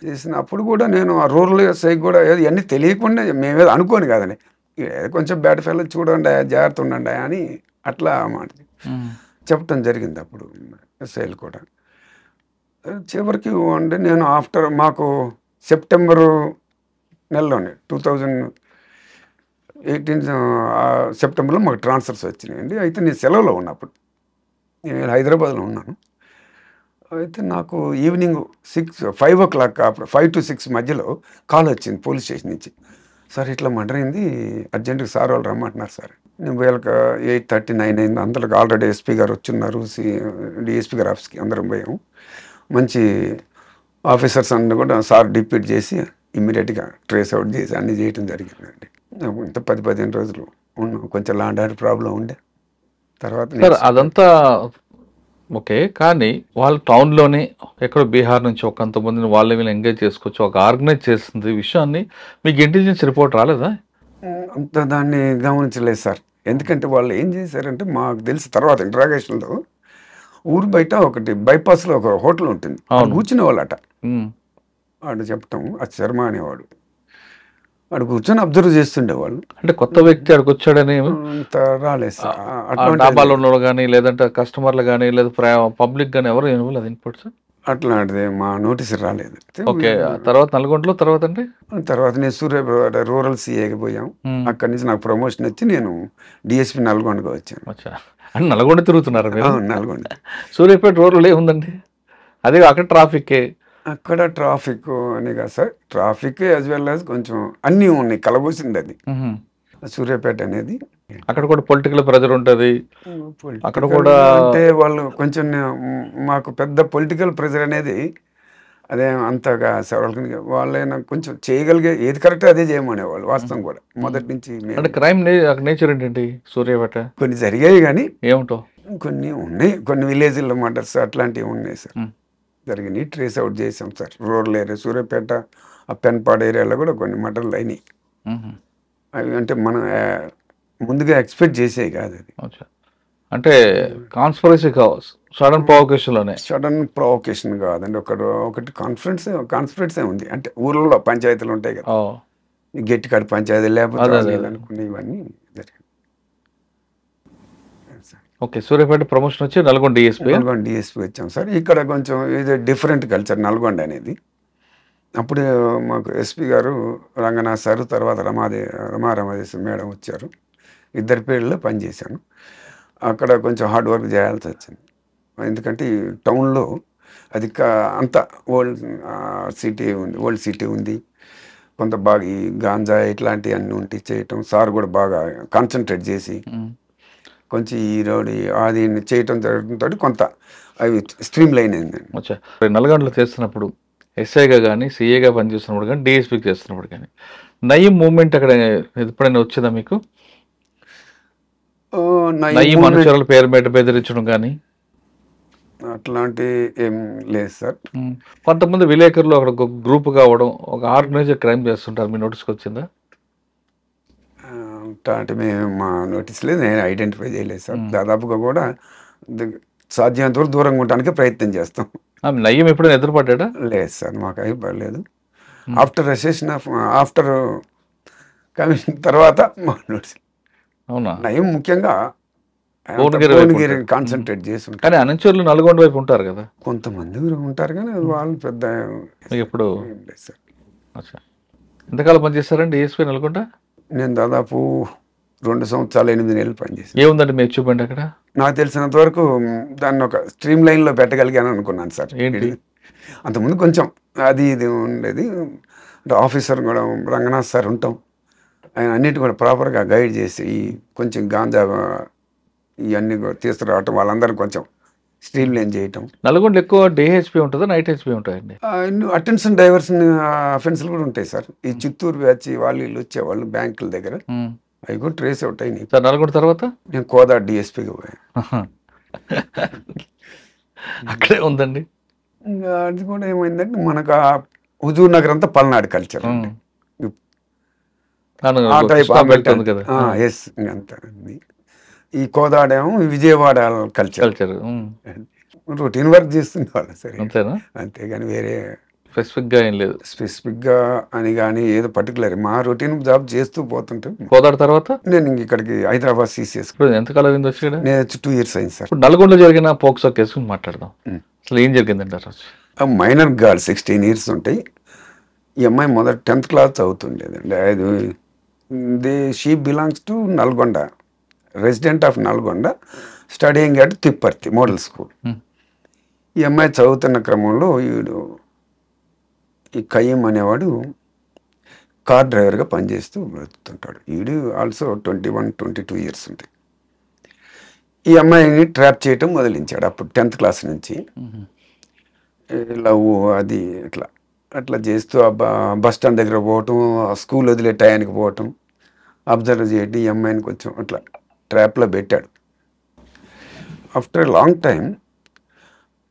చేసినప్పుడు కూడా నేను ఆ రూరల్ సైకి కూడా ఏదో ఇవన్నీ తెలియకుండా మేమేదో అనుకోని కాదని, ఏదో కొంచెం బ్యాడ్ ఫెలో చూడండి జాగ్రత్త ఉండండి అని అట్లా మాట చెప్పటం జరిగింది. అప్పుడు ఎస్ఐలు కూడా చివరికి అంటే నేను ఆఫ్టర్ మాకు సెప్టెంబరు నెలలోనే 2018 సెప్టెంబర్లో మాకు ట్రాన్స్ఫర్స్ వచ్చినాయండి. అయితే నేను సెలవులో ఉన్నప్పుడు నేను హైదరాబాద్లో ఉన్నాను. అయితే నాకు ఈవినింగ్ 5 o'clock 5 to 6 మధ్యలో కాల్ వచ్చింది పోలీస్ స్టేషన్ నుంచి. సార్ ఇట్లా మర్డర్ అయింది, అర్జెంటుగా సార్ వాళ్ళు రమ్మంటున్నారు సార్. నేను పోయాక 8:39 అయింది. అందరికి ఆల్రెడీ ఎస్పీ గారు వచ్చిన్నారు, డిఎస్పీ గారు ఆఫీస్కి అందరం పోయాము. మంచి ఆఫీసర్స్ అన్నీ కూడా సార్ డిప్యూట్ చేసి ఇమ్మీడియట్గా ట్రేస్ అవుట్ చేసి అన్నీ చేయటం జరిగిందండి. ఇంత 10-15 రోజులు ఉన్నాం. కొంచెం లాండ్ ఆర్డర్ ప్రాబ్లం ఉండే తర్వాత అదంతా ఓకే. కానీ వాళ్ళు టౌన్లోనే ఎక్కడో బీహార్ నుంచి కొంతమందిని వాళ్ళ వీళ్ళు ఎంగేజ్ చేసుకోవచ్చు, ఒక ఆర్గనైజ్ చేస్తుంది విషయాన్ని మీకు ఇంటెలిజెన్స్ రిపోర్ట్ రాలేదా? అంత దాన్ని గమనించలేదు సార్. ఎందుకంటే వాళ్ళు ఏం చేశారంటే మాకు తెలిసి తర్వాత ఇంట్రాగేషన్లో ఊరు బయట ఒకటి బైపాస్లో ఒక హోటల్ ఉంటుంది, కూర్చునే వాళ్ళట. వాడు చెప్పటం ఆ శర్మ అనేవాడు, వాడు కూర్చొని అబ్జర్వ్ చేస్తుండేవాళ్ళు. అంటే కొత్త వ్యక్తి అక్కడికి వచ్చాడని అంత రాలేదు సార్. డాబాలో ఉన్నవాళ్ళు కానీ లేదంటే కస్టమర్లు కానీ లేదా పబ్లిక్ కానీ ఎవరు ఇవ్వలేదు ఇన్పుట్ సార్? అట్లాంటిది మా నోటీస్ రాలేదు. ఓకే. తర్వాత నల్గొండలో తర్వాత అంటే తర్వాత నేను సూర్యాపేట రూరల్ సిఏకి పోయాం. అక్కడి నుంచి నాకు ప్రమోషన్ వచ్చి నేను డిఎస్పీ నల్గొండగా వచ్చాను. అంటే నల్గొండ తిరుగుతున్నారు మీరు? నల్గొండ. సూర్యాపేట రూరల్ ఏముందండి? అదే అక్కడ ట్రాఫిక్, అక్కడ ట్రాఫిక్ అని కాదు sir, traffic as well as కొంచెం అన్నీ ఉన్నాయి, కలబోసింది అది సూర్యాపేట అనేది. అక్కడ కూడా పొలిటికల్ ప్రెజర్ ఉంటుంది. అక్కడ కూడా అంటే వాళ్ళు కొంచెం మాకు పెద్ద పొలిటికల్ ప్రెజర్ అనేది అదే అంతగా వాళ్ళైనా కొంచెం చేయగలిగే ఏది కరెక్ట్ అదే చేయమనేవాళ్ళు. వాస్తవం కూడా మొదటి నుంచి. అంటే క్రైమ్ నేచర్ ఏంటండి సూర్యాపేట? కొన్ని జరిగాయి కానీ ఏమిటో కొన్ని ఉన్నాయి, కొన్ని విలేజ్లో మర్డర్స్ అట్లాంటివి ఉన్నాయి సార్ జరిగినాయి. ట్రేస్ అవుట్ చేసాం సార్. రూరల్ ఏరియా సూర్యాపేట ఆ పెన్పాడు ఏరియాలో కూడా కొన్ని మర్డర్లు అయినాయి. అవి అంటే మనం ముందుగా ఎక్స్పెక్ట్ చేసేవి కాదు అది. అంటే కాన్స్పరసీ కావచ్చు, సడన్ ప్రొవొకేషన్లోనే. సడన్ ప్రొవొకేషన్ కాదండి, ఒకటి కాన్ఫిడెన్సే ఉంది. అంటే ఊర్లలో పంచాయతీలు ఉంటాయి కదా, ఈ గట్టికాడ పంచాయతీ లేకపోతే వాళ్ళు అనుకునే ఇవన్నీ జరిగింది. ఓకే, సూర్యాపేట ప్రమోషన్ వచ్చి నల్గొండ డిఎస్పీ వచ్చాం సార్. ఇక్కడ కొంచెం ఇది డిఫరెంట్ కల్చర్ నల్గొండ అనేది. అప్పుడు మాకు ఎస్పీ గారు రంగనాథ్ సారు, తర్వాత రమాదేశం మేడం వచ్చారు. ఇద్దరి పేర్లలో పనిచేశాను. అక్కడ కొంచెం హార్డ్ వర్క్ చేయాల్సి వచ్చింది. ఎందుకంటే ఈ టౌన్లో అది అంత ఓల్డ్ సిటీ ఉంది. కొంత బాగా ఈ గాంజా ఇట్లాంటివి అన్నీ ఉంటే చేయటం, సార్ కూడా బాగా కాన్సన్ట్రేట్ చేసి కొంచెం ఈ రోడ్ అది చేయటం జరగడంతో కొంత అవి స్ట్రీమ్ లైన్ అయిందండి. నల్గొండలో చేస్తున్నప్పుడు ఎస్ఐగా కానీ, సిఏగా పనిచేస్తున్నప్పుడు కానీ, డిఎస్పీకి చేస్తున్నప్పుడు కానీ నయీం మూవ్మెంట్ అక్కడ ఎప్పుడైనా వచ్చిందా మీకు? నయీం అనుచరుల పేరు మీద బెదిరించడం కానీ అట్లాంటి ఏం లేదు సార్. కొంతమంది విలేకరులు అక్కడ ఒక గ్రూప్ కావడం, ఒక ఆర్గనైజర్ క్రైమ్ చేస్తుంటారు, మీ నోటీస్కి వచ్చిందా? అంటే మేము మా నోటీస్ లేదు, నేను ఐడెంటిఫై చేయలేదు సార్. దాదాపుగా కూడా సాధ్యమైనంత వరకు దూరంగా ఉండడానికి ప్రయత్నం చేస్తాం. నయ్యం ఎప్పుడైనా ఎదురుపడ్డా? లేదు సార్, మాకు అవి పడలేదు. ఆఫ్టర్ కమిషన్ తర్వాత మా నోటీస్. అవునా? నయం ముఖ్యంగా కాన్సన్ట్రేట్ చేసి ఉంటారు. కానీ అనుచరులు నల్గొండ వైపు ఉంటారు కదా, కొంతమంది ఉంటారు, కానీ వాళ్ళు పెద్ద ఎప్పుడు సార్. ఎంతకాలం పనిచేస్తారండి డిఎస్పీ నల్గొండ? నేను దాదాపు 2 సంవత్సరాలు 8 నెలలు పనిచేసాను. ఏముందండి మీ అచీవ్మెంట్ అక్కడ? నాకు తెలిసినంత వరకు దాన్ని ఒక స్ట్రీమ్ లైన్లో పెట్టగలిగాను అనుకున్నాను సార్. ఏంటి? అంతకుముందు కొంచెం అది ఇది ఉండేది. ఆఫీసర్ కూడా రంగనాథ్ సార్ ఉంటాం, ఆయన అన్నిటి కూడా ప్రాపర్గా గైడ్ చేసి కొంచెం గాంజా ఇవన్నీ కూడా తీసుకురావటం, వాళ్ళందరూ కొంచెం స్ట్రీమ్ లైన్ చేయటం. నల్గొండ ఎక్కువ డే హెచ్పీ ఉంటుందా, నైట్ హెచ్పీ ఉంటాయండి? అటెన్షన్ డైవర్షన్ అఫెన్స్లు కూడా ఉంటాయి సార్. ఈ చిత్తూరు బ్యాచ్ వాళ్ళు వీళ్ళు వచ్చేవాళ్ళు బ్యాంకుల దగ్గర, అవి కూడా ట్రేస్ అవుట్ అయినాయి సార్. నల్గొండ తర్వాత నేను కోదా డిఎస్పీగా పోయాను. అక్కడే ఉందండి. ఇంకా అది కూడా ఏమైందంటే మనకు హుజూర్ నగర్ అంతా పల్నాడు కల్చర్, ఆ టైప్ ఎస్. ఇంకంతా ఈ కోదాడేమో విజయవాడ కల్చర్. రొటీన్ వర్క్ చేస్తుండేవాళ్ళు సరే, అంతేనా? అంతేగాని వేరే స్పెసిఫిక్గా ఏం లేదు. స్పెసిఫిక్గా అని కానీ ఏదో పర్టికులర్ మా రొటీన్ జాబ్ చేస్తూ పోతుంటే. కోదాడ తర్వాత నేను ఇక్కడికి హైదరాబాద్ CCS. ఎంతకాలం అయింది వచ్చి? నేను 2 years అయింది సార్. నల్గొండలో జరిగిన పోక్సో కేసు మాట్లాడదాం. అసలు ఏం జరిగిందండి? మైనర్ గర్ల్ 16 years ఉంటాయి. ఈ అమ్మాయి మొదటి 10th class చదువుతుండేదండి. అది she belongs to Nalgonda, resident of Nalgonda, studying at Tipparthi model school. ఈ అమ్మాయి చదువుతున్న క్రమంలో ఈ కయ్యం అనేవాడు కార్ డ్రైవర్గా పనిచేస్తూ బ్రతుకుతుంటాడు. వీడు ఆల్సో 21-22 years ఉంటాయి. ఈ అమ్మాయిని ట్రాప్ చేయటం మొదలించాడు అప్పుడు 10th class నుంచి. లవ్ అది అట్లా చేస్తూ బస్ స్టాండ్ దగ్గర పోవటం, స్కూల్ వదిలే టయానికి పోవటం, అబ్జర్వ్ చేయడం, ఈ అమ్మాయిని కొంచెం అట్లా ట్రాప్లో పెట్టాడు. ఆఫ్టర్ లాంగ్ టైం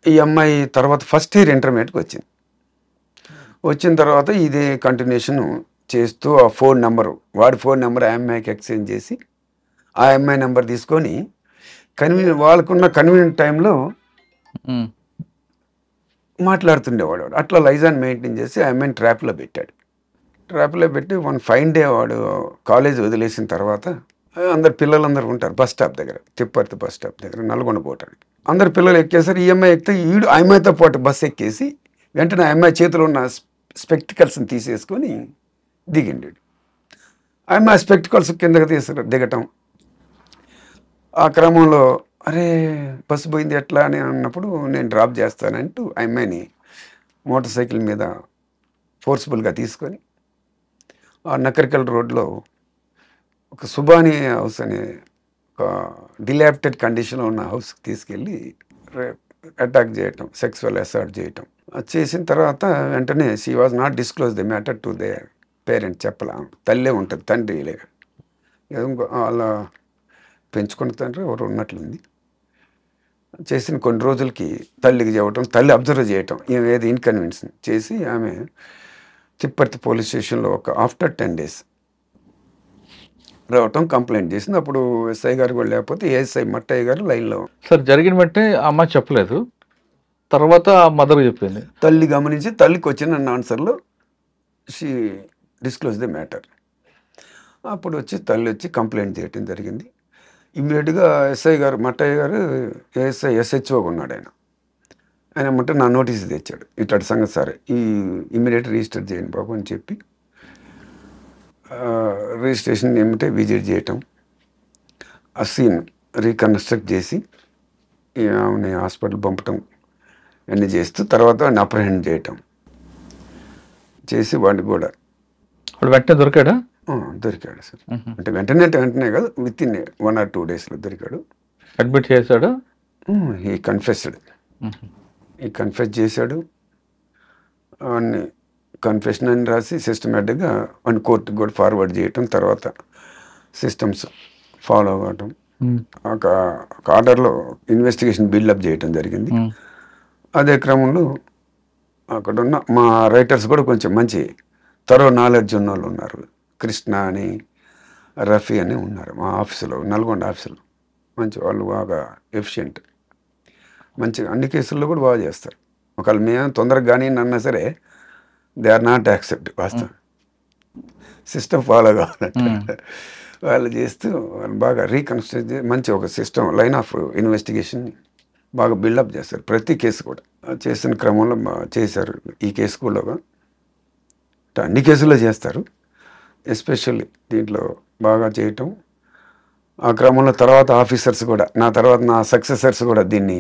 ఈ అమ్మాయి తర్వాత ఫస్ట్ ఇయర్ ఇంటర్మీడియట్కి వచ్చిన తర్వాత ఇదే కంటిన్యూషన్ చేస్తూ ఆ వాడి ఫోన్ నెంబర్ ఆ అమ్మాయికి ఎక్స్చేంజ్ చేసి ఆ అమ్మాయి నెంబర్ తీసుకొని వాళ్ళకున్న కన్వీనియంట్ టైంలో మాట్లాడుతుండేవాడు. అట్లా లైజాన్ మెయింటైన్ చేసి ఆ అమ్మాయిని ట్రాప్లో పెట్టి వన్ ఫైన్ డే వాడు కాలేజ్ వదిలేసిన తర్వాత అందరు పిల్లలందరూ ఉంటారు బస్ స్టాప్ దగ్గర, తిప్పర్తి బస్ స్టాప్ దగ్గర నల్గొండ పోవటానికి. అందరు పిల్లలు ఎక్కేసరి ఈ అమ్మాయి ఎక్కితే ఆ అమ్మాయితో పాటు బస్సు ఎక్కేసి వెంటనే ఆ అమ్మాయి చేతిలో ఉన్న స్పెక్టికల్స్ని తీసేసుకొని దిగిండు. ఆ అమ్మాయి స్పెక్టికల్స్ కిందకి దిగటం. ఆ క్రమంలో అరే బస్సు పోయింది ఎట్లా అని అన్నప్పుడు నేను డ్రాప్ చేస్తానంటూ ఆ అమ్మాయిని మోటార్ సైకిల్ మీద ఫోర్స్ఫుల్గా తీసుకొని ఆ నకరికల్ రోడ్లో ఒక సుబానీ హౌస్ అనే ఒక డిలాప్టెడ్ కండిషన్లో ఉన్న హౌస్కి తీసుకెళ్ళి అటాక్ చేయటం, సెక్సువల్ అసాల్ట్ చేయటం. చేసిన తర్వాత వెంటనే she was not disclose the matter to they parents. చెప్పలా, తల్లే ఉంటుంది, తండ్రి లేదు. అలా పెంచుకున్న తండ్రి ఎవరు ఉన్నట్లుంది. చేసిన కొన్ని రోజులకి తల్లికి చెప్పటం, తల్లి అబ్జర్వ్ చేయటం, ఏది ఇన్కన్వీనియన్స్ చేసి ఆమె తిప్పర్తి పోలీస్ స్టేషన్లో ఆఫ్టర్ 10 days రావటం కంప్లైంట్ చేసింది. అప్పుడు ఎస్ఐ గారు కూడా లేకపోతే ఏఎస్ఐ మట్టయ్య గారు లైన్లో. సార్ జరిగిన వెంటనే ఆ అమ్మాయి చెప్పలేదు, తర్వాత మదర్ చెప్పింది. తల్లి గమనించి తల్లికి వచ్చిన ఆన్సర్లో షీ డిస్క్లోజ్ ది మ్యాటర్. అప్పుడు వచ్చి తల్లి వచ్చి కంప్లైంట్ చేయటం జరిగింది. ఇమ్మీడియట్గా ఎస్ఐ గారు మట్టయ్య గారు ఏఎస్ఐ ఎస్హెచ్ఓగా ఉన్నాడు ఆయన. ఆయన ఏమంటే నా నోటీస్ తెచ్చాడు, ఇట్లాంటి సంగతి సరే ఈ ఇమ్మీడియట్ రిజిస్టర్ చేయండి బాబు అని చెప్పి రిజిస్ట్రేషన్ ఏమిటే విజిట్ చేయటం, ఆ సీన్ రీకన్స్ట్రక్ట్ చేసి ఆమెని హాస్పిటల్ పంపటం అన్నీ చేస్తూ తర్వాత వాడిని అప్రహెండ్ చేయటం చేసి వాడిని కూడా వెంటనే దొరికాడా? దొరికాడు సార్. అంటే వెంటనే కాదు, విత్ ఇన్ 1 or 2 daysలో దొరికాడు. అడ్మిట్ చేశాడు. ఈ కన్ఫెస్ చేశాడు. వాడిని కన్ఫెషన్ అని రాసి సిస్టమేటిక్గా వాడిని కోర్టుకి కూడా ఫార్వర్డ్ చేయటం, తర్వాత సిస్టమ్స్ ఫాలో అవ్వటం, ఒక ఆర్డర్లో ఇన్వెస్టిగేషన్ బిల్డప్ చేయటం జరిగింది. అదే క్రమంలో అక్కడ ఉన్న మా రైటర్స్ కూడా కొంచెం మంచి థరో నాలెడ్జ్ ఉన్న వాళ్ళు ఉన్నారు. కృష్ణ అని, రఫీ అని ఉన్నారు మా ఆఫీసులో, నల్గొండ ఆఫీసులో. మంచి వాళ్ళు, బాగా ఎఫిషియెంట్, మంచిగా అన్ని కేసుల్లో కూడా బాగా చేస్తారు. ఒకవేళ మేము తొందరగా కానీ అన్నా సరే దే ఆర్ నాట్ యాక్సెప్ట్. వాస్తవం సిస్టమ్ ఫాలో కావాలంటే వాళ్ళు చేస్తూ వాళ్ళు బాగా రీకన్స్ట్రక్ట్ చేసి మంచి ఒక సిస్టమ్ లైన్ ఆఫ్ ఇన్వెస్టిగేషన్ బాగా బిల్డప్ చేస్తారు. ప్రతి కేసు కూడా చేసిన క్రమంలో చేశారు. ఈ కేసు కూడా అన్ని కేసుల్లో చేస్తారు, ఎస్పెషల్లీ దీంట్లో బాగా చేయటం. ఆ క్రమంలో తర్వాత ఆఫీసర్స్ కూడా, నా తర్వాత నా సక్సెసర్స్ కూడా దీన్ని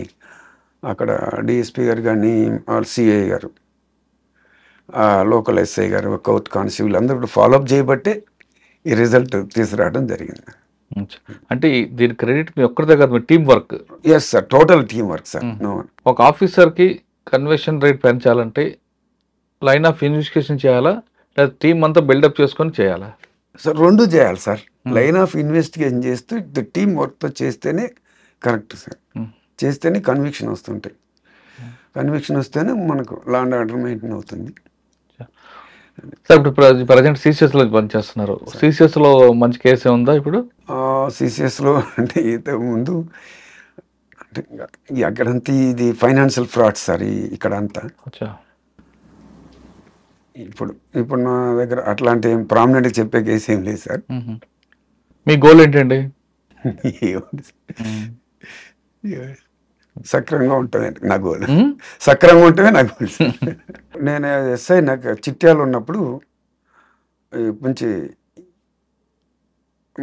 అక్కడ డిఎస్పీ గారు కానీ, సిఐ గారు, లోకల్ ఎస్ఐ గారు, కోర్ట్ కానిస్టేబుల్ అందరూ కూడా ఫాలోఅప్ చేయబట్టే ఈ రిజల్ట్ తీసుకురావడం జరిగింది. అంటే దీని క్రెడిట్ మీ ఒక్కరి దగ్గర, మీ team work? Yes sir, total team work sir. ఒక ఆఫీసర్కి కన్వర్షన్ రేట్ పెంచాలంటే లైన్ ఆఫ్ ఇన్వెస్టిగేషన్ చేయాలా, లేదా టీం అంతా బిల్డప్ చేసుకొని చేయాలా? సార్ రెండు చేయాలి సార్. లైన్ ఆఫ్ ఇన్వెస్టిగేషన్ చేస్తూ టీం వర్క్తో చేస్తేనే కరెక్ట్ సార్. చేస్తేనే కన్విక్షన్ వస్తుంటాయి. కన్విక్షన్ వస్తేనే మనకు లా అండ్ ఆర్డర్ మెయింటైన్ అవుతుంది. సార్ ఇప్పుడు ప్రజెంట్ సిసిఎస్లో పనిచేస్తున్నారు. సిసిఎస్లో మంచి కేసు ఉందా ఇప్పుడు? సిసిఎస్లో అంటే ముందు అంటే అక్కడంతా ఇది ఫైనాన్షియల్ ఫ్రాడ్ సార్ ఇక్కడ అంతా. ఇప్పుడు నా దగ్గర అట్లాంటి ఏం ప్రామినెంట్గా చెప్పే కేసు ఏం లేదు సార్. మీ గోల్ ఏంటండి? సక్రంగా ఉంటుంది నా గోల్. సక్రంగా ఉంటేనే నా గోల్. నేను ఎస్ఐ నాకు చిట్యాలు ఉన్నప్పుడు మంచి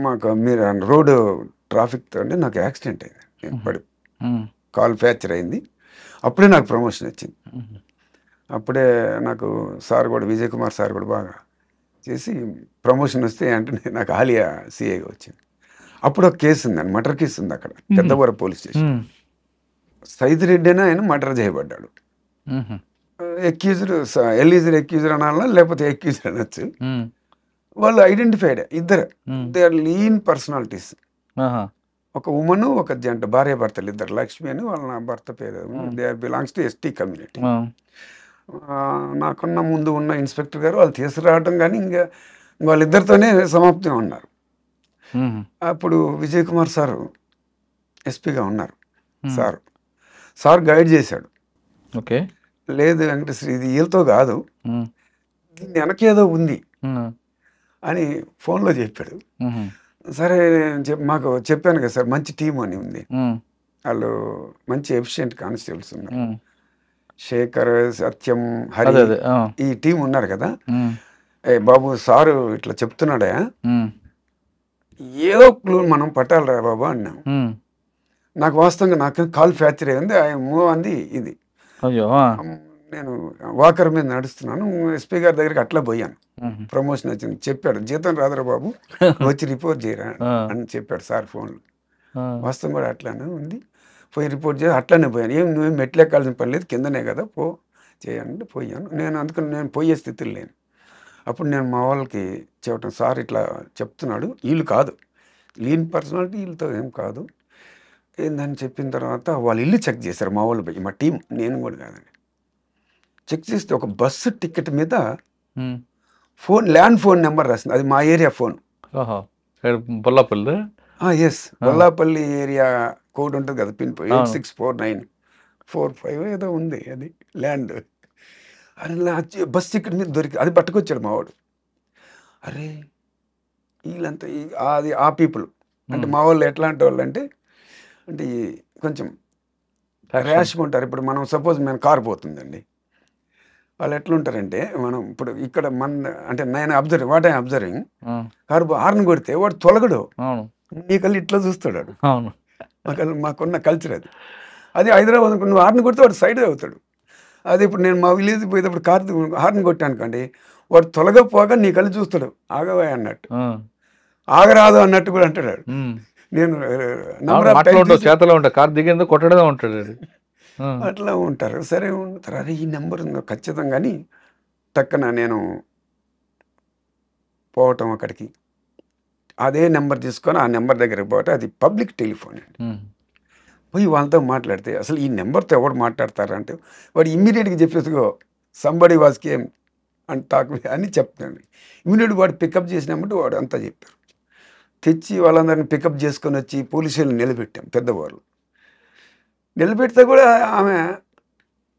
మాకు మీరు రోడ్డు ట్రాఫిక్తో అంటే నాకు యాక్సిడెంట్ అయింది. నేను పడి కాల్ ఫ్రాక్చర్ అయింది. అప్పుడే నాకు ప్రమోషన్ వచ్చింది. అప్పుడే నాకు సార్ కూడా, విజయ్ కుమార్ సార్ కూడా బాగా చేసి ప్రమోషన్ వస్తే అంటే నాకు ఆలియా సిఐగా వచ్చింది. అప్పుడు ఒక కేసు ఉందండి, మర్డర్ కేసు ఉంది అక్కడ పెద్దవరం పోలీస్ స్టేషన్. సైదిరెడ్డి అని ఆయన మర్డర్ చేయబడ్డాడు. ఎక్యూజ్డ్, ఎల్ఈజర్ ఎక్యూజర్ అనాలా లేకపోతే ఎక్యూజర్ అనొచ్చు. వాళ్ళు ఐడెంటిఫైడ్ ఇద్దరు, దే ఆర్ లీన్ పర్సనాలిటీస్. ఒక ఉమెన్, ఒక జంట, భార్య భర్తలు ఇద్దరు. లక్ష్మి అని వాళ్ళ నా భర్త పేరు. They are belongs to ST community. నాకున్న ముందు ఉన్న ఇన్స్పెక్టర్ గారు వాళ్ళు తీసుకురావటం కానీ ఇంకా వాళ్ళిద్దరితోనే సమాప్తం ఉన్నారు. అప్పుడు విజయ్ కుమార్ సారు ఎస్పీగా ఉన్నారు. సార్ గైడ్ చేశాడు. ఓకే, లేదు వెంకటేశ్వర ఇది వీళ్ళతో కాదు, దీన్ని వెనకేదో ఉంది అని ఫోన్లో చెప్పాడు. సరే మాకు చెప్పాను కదా సార్, మంచి టీం అని ఉంది, వాళ్ళు మంచి ఎఫిషియెంట్ కానిస్టేబుల్స్ ఉన్నారు, శేఖర్, సత్యం, హరి, ఈ టీం ఉన్నారు కదా. ఏ బాబు సారు ఇట్లా చెప్తున్నాడా, ఏదో క్లూ మనం పట్టాలరా బాబు అన్నాం. నాకు వాస్తవంగా నాకు కాల్ ఫ్రాక్చర్ అయింది, మూవ్ అంది ఇది. నేను వాకర్ మీద నడుస్తున్నాను, ఎస్పీ గారి దగ్గరికి అట్లా పోయాను. ప్రమోషన్ వచ్చింది, చెప్పాడు జీతం రాదురా బాబు వచ్చి రిపోర్ట్ చేయరా అని చెప్పాడు సార్ ఫోన్లో. వాస్తవం కూడా అట్లానే ఉంది, పోయి రిపోర్ట్ చేసి అట్లానే పోయాను. ఏం నువ్వేం మెట్లు ఎక్కాల్సిన పని లేదు, కిందనే కదా పో చేయండి పోయాను. నేను అందుకని నేను పోయే స్థితిలో లేను. అప్పుడు నేను మా వాళ్ళకి చెప్పటం, సార్ ఇట్లా చెప్తున్నాడు, వీళ్ళు కాదు లీన్ పర్సనాలిటీ, వీళ్ళతో ఏం కాదు ఏందని చెప్పిన తర్వాత వాళ్ళు ఇల్లు చెక్ చేశారు మా వాళ్ళు, మా టీం, నేను కూడా కాదండి. చెక్ చేస్తే ఒక బస్సు టికెట్ మీద ల్యాండ్ ఫోన్ నెంబర్ రాసింది, అది మా area phone. Bollapalli. Yes, Bollapalli area code ఉంటుంది కదా, పిన్ 864945 ఏదో ఉంది అది ల్యాండ్. అలా బస్ టికెట్ మీద దొరికి అది పట్టుకొచ్చాడు మావాడు. అరే వీళ్ళంతా అది ఆ పీపుల్ అంటే మా వాళ్ళు ఎట్లాంటి వాళ్ళు అంటే కొంచెం ర్యాష్గా ఉంటారు. ఇప్పుడు మనం సపోజ్ మేము కారు పోతుందండి, వాళ్ళు ఎట్లుంటారంటే మనం ఇప్పుడు ఇక్కడ అంటే నేను what I observing, car horn కొడితే వాడు తొలగడు, నీకల్లి ఇట్లా చూస్తాడు. మాకున్న కల్చర్ అది. అది హైదరాబాద్ నువ్వు హార్న్ కొడితే వాడు సైడ్ అవుతాడు. అది ఇప్పుడు నేను మా విలేజ్ పోయేటప్పుడు హార్న్ కొట్టాను అనుకోండి, వాడు తొలగపోగా నీ కళ్ళు చూస్తాడు, ఆగవా అన్నట్టు, ఆగరాదు అన్నట్టు కూడా అంటాడు. నేను చేతలో ఉంటా కార్ దిగేందుకు కొట్టడమే ఉంటాడు, అట్లా ఉంటారు. సరే ఉంటారు. అరే ఈ నెంబర్ ఉందో ఖచ్చితంగా అని టక్కన నేను పోవటం అక్కడికి, అదే నెంబర్ తీసుకొని ఆ నెంబర్ దగ్గరికి పోవటం. అది పబ్లిక్ టెలిఫోన్ అండి. పోయి వాళ్ళతో మాట్లాడితే అసలు ఈ నెంబర్తో ఎవరు మాట్లాడతారు అంటే వాడు ఇమ్మీడియట్గా చెప్పేసుకో somebody was came and talk అని చెప్తాడు. ఇమ్మీడియట్ వాడు పికప్ చేసినామంటే వాడు అంతా చెప్పారు. తెచ్చి వాళ్ళందరినీ పికప్ చేసుకొని వచ్చి పోలీసులు నిలబెట్టాం. పెద్దవాళ్ళు నిలబెడితే కూడా ఆమె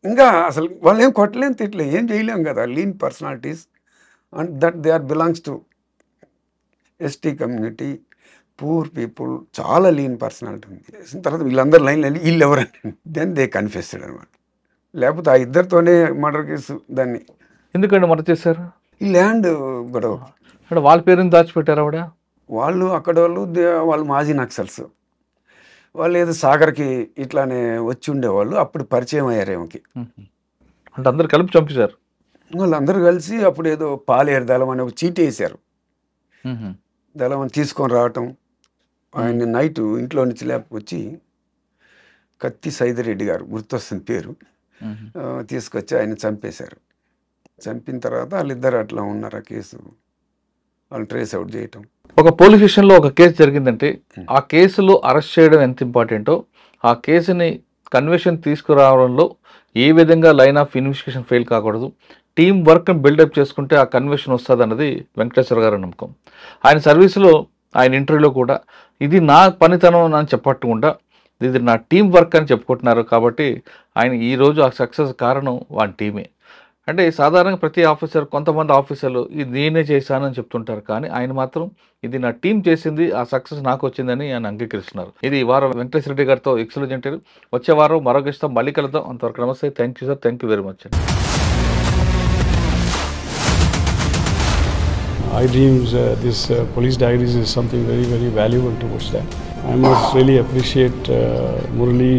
ఇంకా అసలు వాళ్ళు ఏం కొట్టలేం తిట్టలేం ఏం చేయలేం కదా, lean personalities and that they are belongs to ST community, poor people, చాలా లీన్ పర్సనాలిటీ ఉంది. తర్వాత వీళ్ళందరూ లైన్ వీళ్ళు ఎవరండి, దెన్ దే కన్ఫెస్డ్ అనమాట. లేకపోతే ఆ ఇద్దరితోనే మర్డర్ కేసు. దాన్ని ఎందుకంటే మర్డర్ చేశారు? ఈ ల్యాండ్ గొడవ. అంటే వాళ్ళ పేరుని దాచిపెట్టారు ఆవిడ. వాళ్ళు అక్కడ వాళ్ళు మాజీ నక్సల్స్, వాళ్ళు ఏదో సాగర్కి ఇట్లానే వచ్చి ఉండేవాళ్ళు, అప్పుడు పరిచయం అయ్యారు ఏమకి. అంటే అందరు కలిపి చంపేశారు. వాళ్ళందరూ కలిసి అప్పుడు ఏదో పాలేరు దళం అని ఒక చీటీ వేశారు. దళం తీసుకొని రావటం, ఆయన నైట్ ఇంట్లో నుంచి లేకపోచ్చి కత్తి సైదిరెడ్డి గారు గుర్తొస్తుంది పేరు, తీసుకొచ్చి ఆయన చంపేశారు. చంపిన తర్వాత వాళ్ళిద్దరు అట్లా ఉన్నారు. ఆ కేసు వాళ్ళు ట్రేస్ అవుట్ చేయటం. ఒక పోలీస్ స్టేషన్లో ఒక కేసు జరిగిందంటే ఆ కేసులో అరెస్ట్ చేయడం ఎంత ఇంపార్టెంటో, ఆ కేసుని కన్విక్షన్ తీసుకురావడంలో ఏ విధంగా లైన్ ఆఫ్ ఇన్వెస్టిగేషన్ ఫెయిల్ కాకూడదు, టీం వర్క్ని బిల్డప్ చేసుకుంటే ఆ కన్విక్షన్ వస్తుంది అన్నది వెంకటేశ్వర గారి నమ్మకం. ఆయన సర్వీసులో ఆయన ఇంటర్వ్యూలో కూడా ఇది నా పనితనం అని చెప్పకుండా ఇది నా టీం వర్క్ అని చెప్పుకుంటున్నారు. కాబట్టి ఆయన ఈరోజు ఆ సక్సెస్ కారణం వాని టీమే. అంటే సాధారణంగా ప్రతి ఆఫీసర్, కొంతమంది ఆఫీసర్లు ఇది నేనే చేశానని చెప్తుంటారు, కానీ ఆయన మాత్రం ఇది నా టీం చేసింది, ఆ సక్సెస్ నాకు వచ్చిందని ఆయన అంగీకరిస్తున్నారు. ఇది ఈ వారం వెంకటేశ్వర రెడ్డి గారితో ఎక్సలెంట్ ఇంటర్వ్యూ. వచ్చే వారం మరో గెస్ట్తో మళ్ళీ కలుద్దాం. అంతవరకు నమస్తే. Thank you sir. Thank you very much. I dreams, this police diaries is something very, very valuable towards that. I must really appreciate Murali,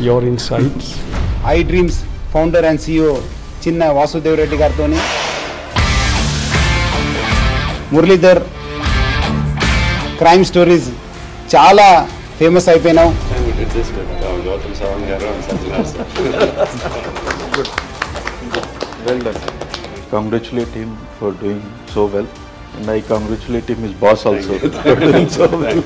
your insights. I dreams founder and CEO చిన్న వాసుదేవ్ రెడ్డి గారితో Muralidhar crime stories చాలా famous అయిపోయినావు. Well done. Congratulate him for doing so well. And I congratulate him, his boss also, for doing so well.